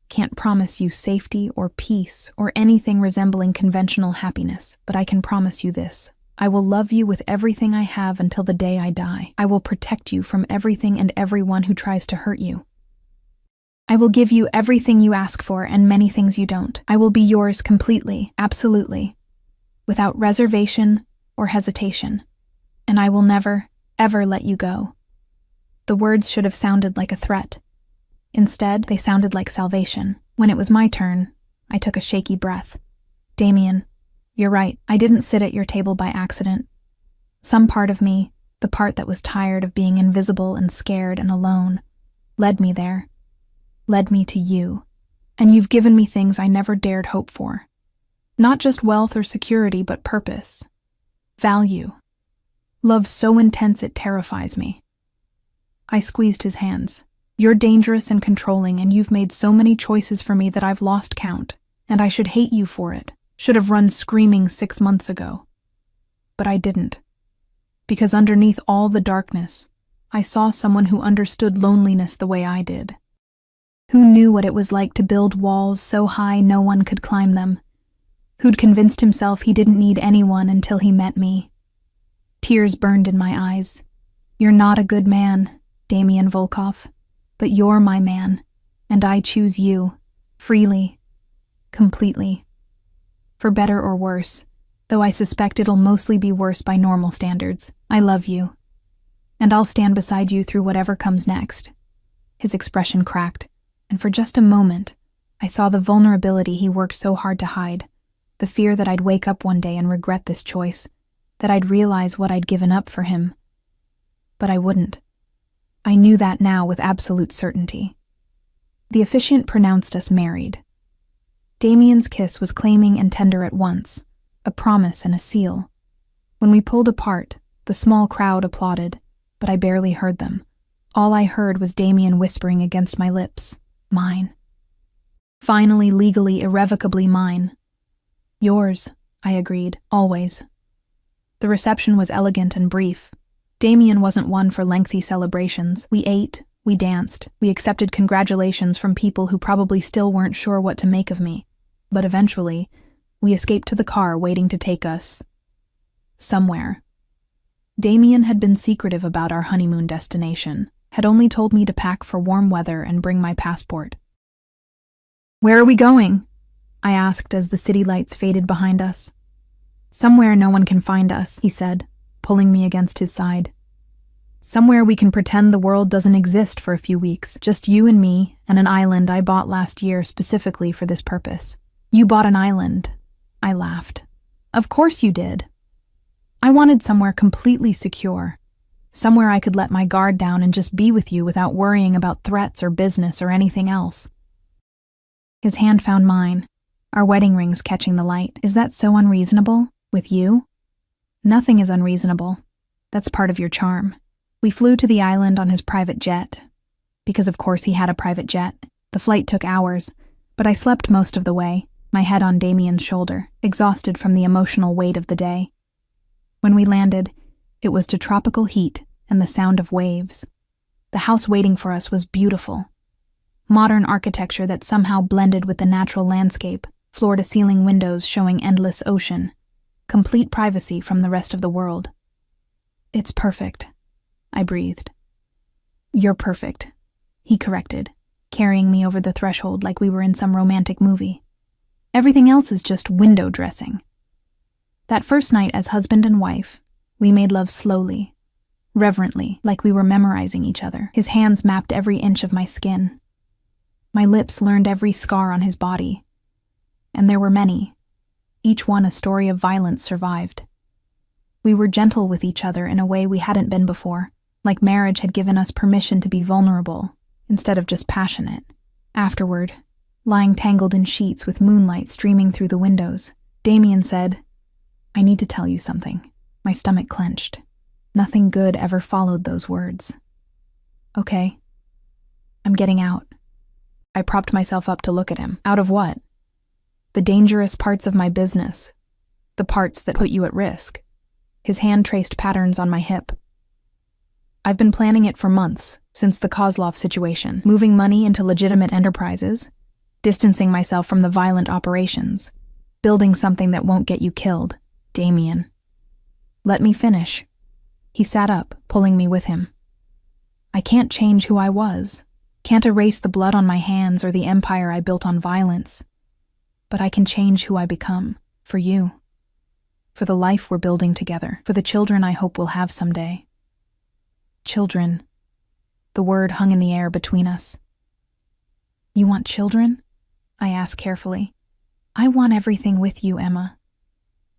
Can't promise you safety or peace or anything resembling conventional happiness, but I can promise you this. I will love you with everything I have until the day I die. I will protect you from everything and everyone who tries to hurt you. I will give you everything you ask for and many things you don't. I will be yours completely, absolutely, without reservation or hesitation. And I will never, ever let you go." The words should have sounded like a threat. Instead, they sounded like salvation. When it was my turn, I took a shaky breath. "Damien, you're right. I didn't sit at your table by accident. Some part of me, the part that was tired of being invisible and scared and alone, led me there. Led me to you. And you've given me things I never dared hope for. Not just wealth or security, but purpose. Value. Love so intense it terrifies me." I squeezed his hands. "You're dangerous and controlling, and you've made so many choices for me that I've lost count, and I should hate you for it. Should have run screaming 6 months ago. But I didn't. Because underneath all the darkness, I saw someone who understood loneliness the way I did. Who knew what it was like to build walls so high no one could climb them. Who'd convinced himself he didn't need anyone until he met me. Tears burned in my eyes. You're not a good man, Damien Volkov, but you're my man, and I choose you, freely, completely. For better or worse, though I suspect it'll mostly be worse by normal standards. I love you, and I'll stand beside you through whatever comes next. His expression cracked, and for just a moment, I saw the vulnerability he worked so hard to hide, the fear that I'd wake up one day and regret this choice, that I'd realize what I'd given up for him. But I wouldn't. I knew that now with absolute certainty. The officiant pronounced us married. Damien's kiss was claiming and tender at once, a promise and a seal. When we pulled apart, the small crowd applauded, but I barely heard them. All I heard was Damien whispering against my lips, mine. Finally, legally, irrevocably mine. Yours, I agreed, always. The reception was elegant and brief. Damien wasn't one for lengthy celebrations. We ate, we danced, we accepted congratulations from people who probably still weren't sure what to make of me. But eventually, we escaped to the car waiting to take us somewhere. Damien had been secretive about our honeymoon destination, had only told me to pack for warm weather and bring my passport. "Where are we going?" I asked as the city lights faded behind us. "Somewhere no one can find us," he said, pulling me against his side. "Somewhere we can pretend the world doesn't exist for a few weeks, just you and me and an island I bought last year specifically for this purpose." "You bought an island," I laughed. "Of course you did." I wanted somewhere completely secure, somewhere I could let my guard down and just be with you without worrying about threats or business or anything else. His hand found mine, our wedding rings catching the light. "Is that so unreasonable? With you?" "Nothing is unreasonable. That's part of your charm." We flew to the island on his private jet. Because of course he had a private jet. The flight took hours, but I slept most of the way, my head on Damien's shoulder, exhausted from the emotional weight of the day. When we landed, it was to tropical heat and the sound of waves. The house waiting for us was beautiful. Modern architecture that somehow blended with the natural landscape, floor-to-ceiling windows showing endless ocean, complete privacy from the rest of the world. "It's perfect," I breathed. "You're perfect," he corrected, carrying me over the threshold like we were in some romantic movie. "Everything else is just window dressing." That first night as husband and wife, we made love slowly, reverently, like we were memorizing each other. His hands mapped every inch of my skin. My lips learned every scar on his body. And there were many, each one a story of violence survived. We were gentle with each other in a way we hadn't been before, like marriage had given us permission to be vulnerable, instead of just passionate. Afterward, lying tangled in sheets with moonlight streaming through the windows, Damien said, "I need to tell you something." My stomach clenched. Nothing good ever followed those words. "Okay. I'm getting out." I propped myself up to look at him. "Out of what?" "The dangerous parts of my business. The parts that put you at risk." His hand traced patterns on my hip. "I've been planning it for months, since the Kozlov situation, moving money into legitimate enterprises, distancing myself from the violent operations, building something that won't get you killed, Damien." "Let me finish." He sat up, pulling me with him. "I can't change who I was, can't erase the blood on my hands or the empire I built on violence. But I can change who I become, for you. For the life we're building together, for the children I hope we'll have someday." Children. The word hung in the air between us. "You want children?" I asked carefully. "I want everything with you, Emma.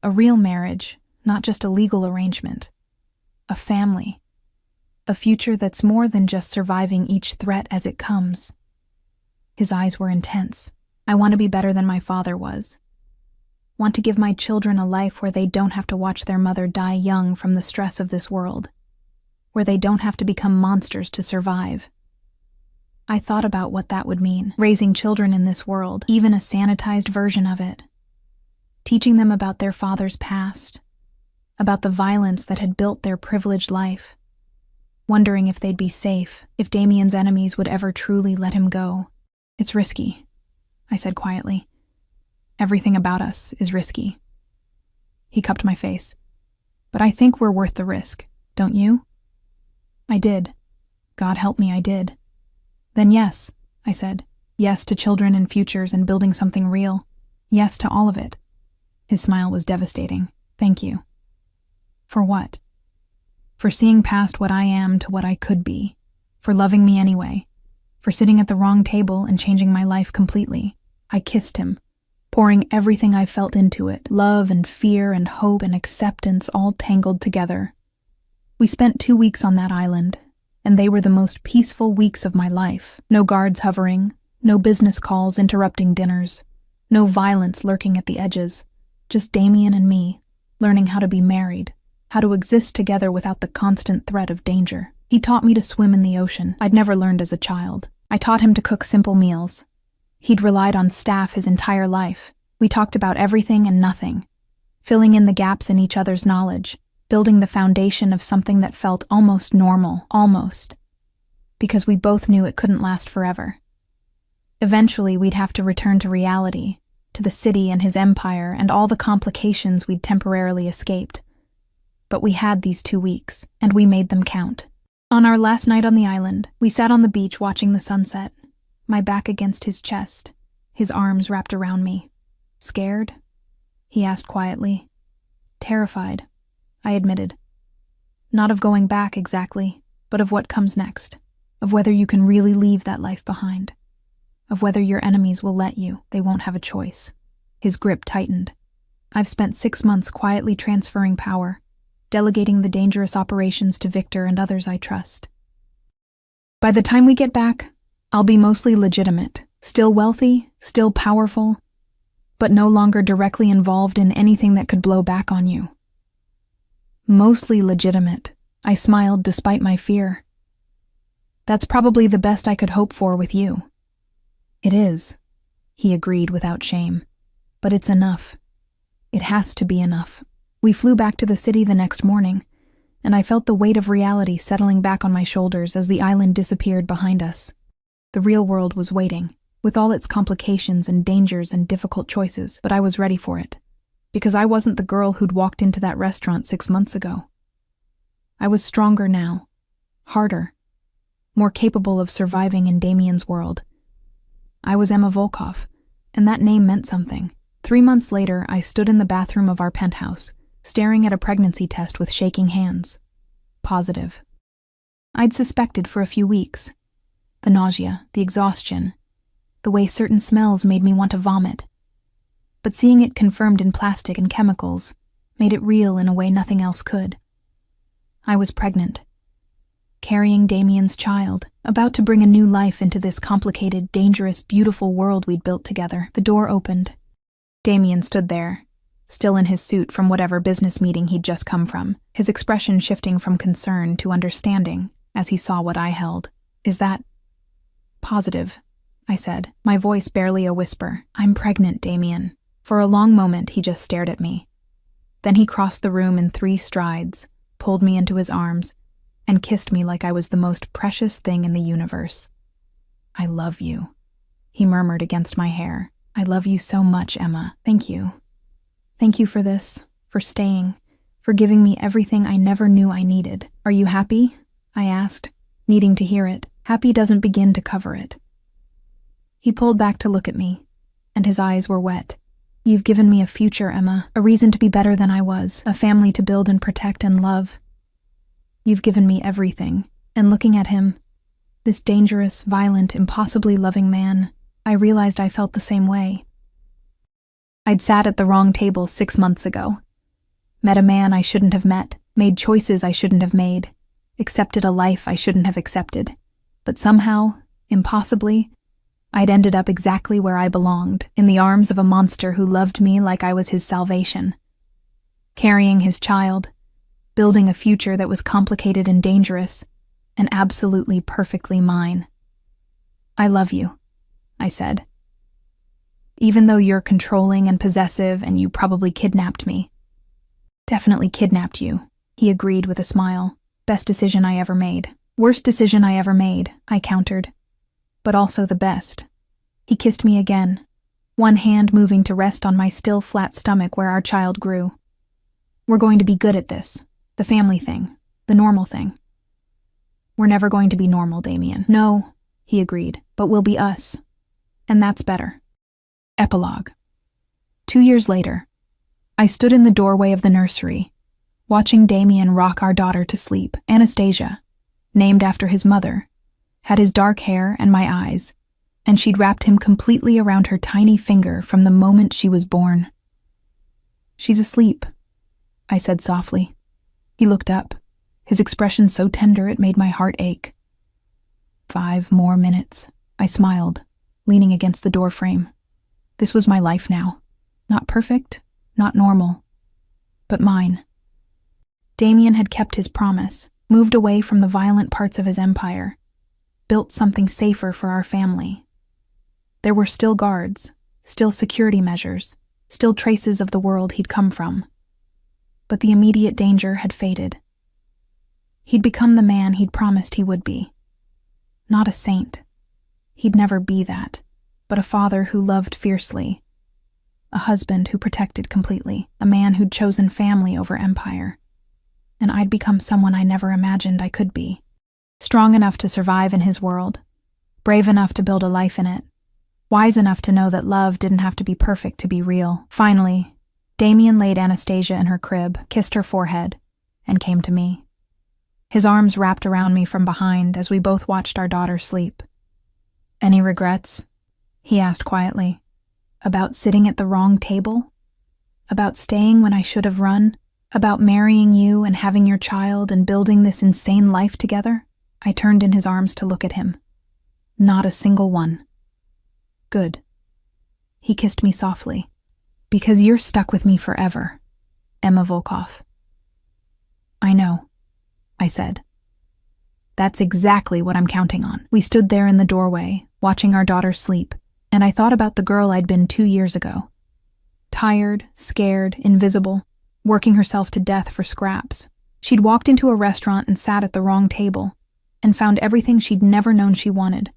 A real marriage, not just a legal arrangement. A family. A future that's more than just surviving each threat as it comes." His eyes were intense. "I want to be better than my father was. Want to give my children a life where they don't have to watch their mother die young from the stress of this world. Where they don't have to become monsters to survive." I thought about what that would mean, raising children in this world, even a sanitized version of it. Teaching them about their father's past, about the violence that had built their privileged life. wondering if they'd be safe, if Damien's enemies would ever truly let him go. "It's risky," I said quietly. "Everything about us is risky." He cupped my face. "But I think we're worth the risk, don't you?" I did. God help me, I did. "Then yes," I said. "Yes to children and futures and building something real. Yes to all of it." His smile was devastating. "Thank you." "For what?" "For seeing past what I am to what I could be. For loving me anyway. For sitting at the wrong table and changing my life completely." I kissed him, pouring everything I felt into it, love and fear and hope and acceptance all tangled together. We spent 2 weeks on that island, and they were the most peaceful weeks of my life. No guards hovering, no business calls interrupting dinners, no violence lurking at the edges, just Damien and me, learning how to be married, how to exist together without the constant threat of danger. He taught me to swim in the ocean. I'd never learned as a child. I taught him to cook simple meals. He'd relied on staff his entire life. We talked about everything and nothing, filling in the gaps in each other's knowledge, building the foundation of something that felt almost normal, almost, because we both knew it couldn't last forever. Eventually, we'd have to return to reality, to the city and his empire and all the complications we'd temporarily escaped. But we had these 2 weeks, and we made them count. On our last night on the island, we sat on the beach watching the sunset, my back against his chest, his arms wrapped around me. "Scared?" he asked quietly. "Terrified," I admitted. "Not of going back exactly, but of what comes next, of whether you can really leave that life behind, of whether your enemies will let you. They won't have a choice." His grip tightened. "I've spent 6 months quietly transferring power, delegating the dangerous operations to Victor and others I trust. By the time we get back, I'll be mostly legitimate, still wealthy, still powerful, but no longer directly involved in anything that could blow back on you." "Mostly legitimate," I smiled despite my fear. "That's probably the best I could hope for with you." "It is," he agreed without shame. "But it's enough. It has to be enough." We flew back to the city the next morning, and I felt the weight of reality settling back on my shoulders as the island disappeared behind us. The real world was waiting, with all its complications and dangers and difficult choices, but I was ready for it, because I wasn't the girl who'd walked into that restaurant 6 months ago. I was stronger now, harder, more capable of surviving in Damien's world. I was Emma Volkov, and that name meant something. 3 months later, I stood in the bathroom of our penthouse, staring at a pregnancy test with shaking hands. Positive. I'd suspected for a few weeks. The nausea, the exhaustion, the way certain smells made me want to vomit. But seeing it confirmed in plastic and chemicals made it real in a way nothing else could. I was pregnant, carrying Damien's child, about to bring a new life into this complicated, dangerous, beautiful world we'd built together. The door opened. Damien stood there, still in his suit from whatever business meeting he'd just come from, his expression shifting from concern to understanding as he saw what I held. "Is that positive?" I said, my voice barely a whisper. "I'm pregnant, Damien." For a long moment, he just stared at me. Then he crossed the room in 3 strides, pulled me into his arms, and kissed me like I was the most precious thing in the universe. "I love you," he murmured against my hair. "I love you so much, Emma. Thank you. Thank you for this, for staying, for giving me everything I never knew I needed." "Are you happy?" I asked, needing to hear it. Happy doesn't begin to cover it. He pulled back to look at me, and his eyes were wet. "You've given me a future, Emma, a reason to be better than I was, a family to build and protect and love. You've given me everything." And looking at him, this dangerous, violent, impossibly loving man, I realized I felt the same way. I'd sat at the wrong table 6 months ago, met a man I shouldn't have met, made choices I shouldn't have made, accepted a life I shouldn't have accepted. But somehow, impossibly, I'd ended up exactly where I belonged, in the arms of a monster who loved me like I was his salvation. Carrying his child, building a future that was complicated and dangerous, and absolutely perfectly mine. "I love you," I said. "Even though you're controlling and possessive and you probably kidnapped me." "Definitely kidnapped you," he agreed with a smile. "Best decision I ever made." Worst decision I ever made, I countered. But also the best. He kissed me again, one hand moving to rest on my still flat stomach where our child grew. We're going to be good at this. The family thing. The normal thing. We're never going to be normal, Damien. No, he agreed, but we'll be us. And that's better. Epilogue. 2 years later, I stood in the doorway of the nursery, watching Damien rock our daughter to sleep. Anastasia, named after his mother, had his dark hair and my eyes, and she'd wrapped him completely around her tiny finger from the moment she was born. She's asleep, I said softly. He looked up, his expression so tender it made my heart ache. 5 more minutes, I smiled, leaning against the doorframe. This was my life now. Not perfect, not normal, but mine. Damien had kept his promise, moved away from the violent parts of his empire, built something safer for our family. There were still guards, still security measures, still traces of the world he'd come from. But the immediate danger had faded. He'd become the man he'd promised he would be. Not a saint. He'd never be that, but a father who loved fiercely, a husband who protected completely, a man who'd chosen family over empire. And I'd become someone I never imagined I could be. Strong enough to survive in his world, brave enough to build a life in it, wise enough to know that love didn't have to be perfect to be real. Finally, Damien laid Anastasia in her crib, kissed her forehead, and came to me. His arms wrapped around me from behind as we both watched our daughter sleep. "Any regrets?" he asked quietly. "About sitting at the wrong table? About staying when I should have run? About marrying you and having your child and building this insane life together?" I turned in his arms to look at him. "Not a single one." "Good." He kissed me softly. "Because you're stuck with me forever, Emma Volkov." "I know," I said. "That's exactly what I'm counting on." We stood there in the doorway, watching our daughter sleep, and I thought about the girl I'd been 2 years ago. Tired, scared, invisible, working herself to death for scraps. She'd walked into a restaurant and sat at the wrong table, and found everything she'd never known she wanted.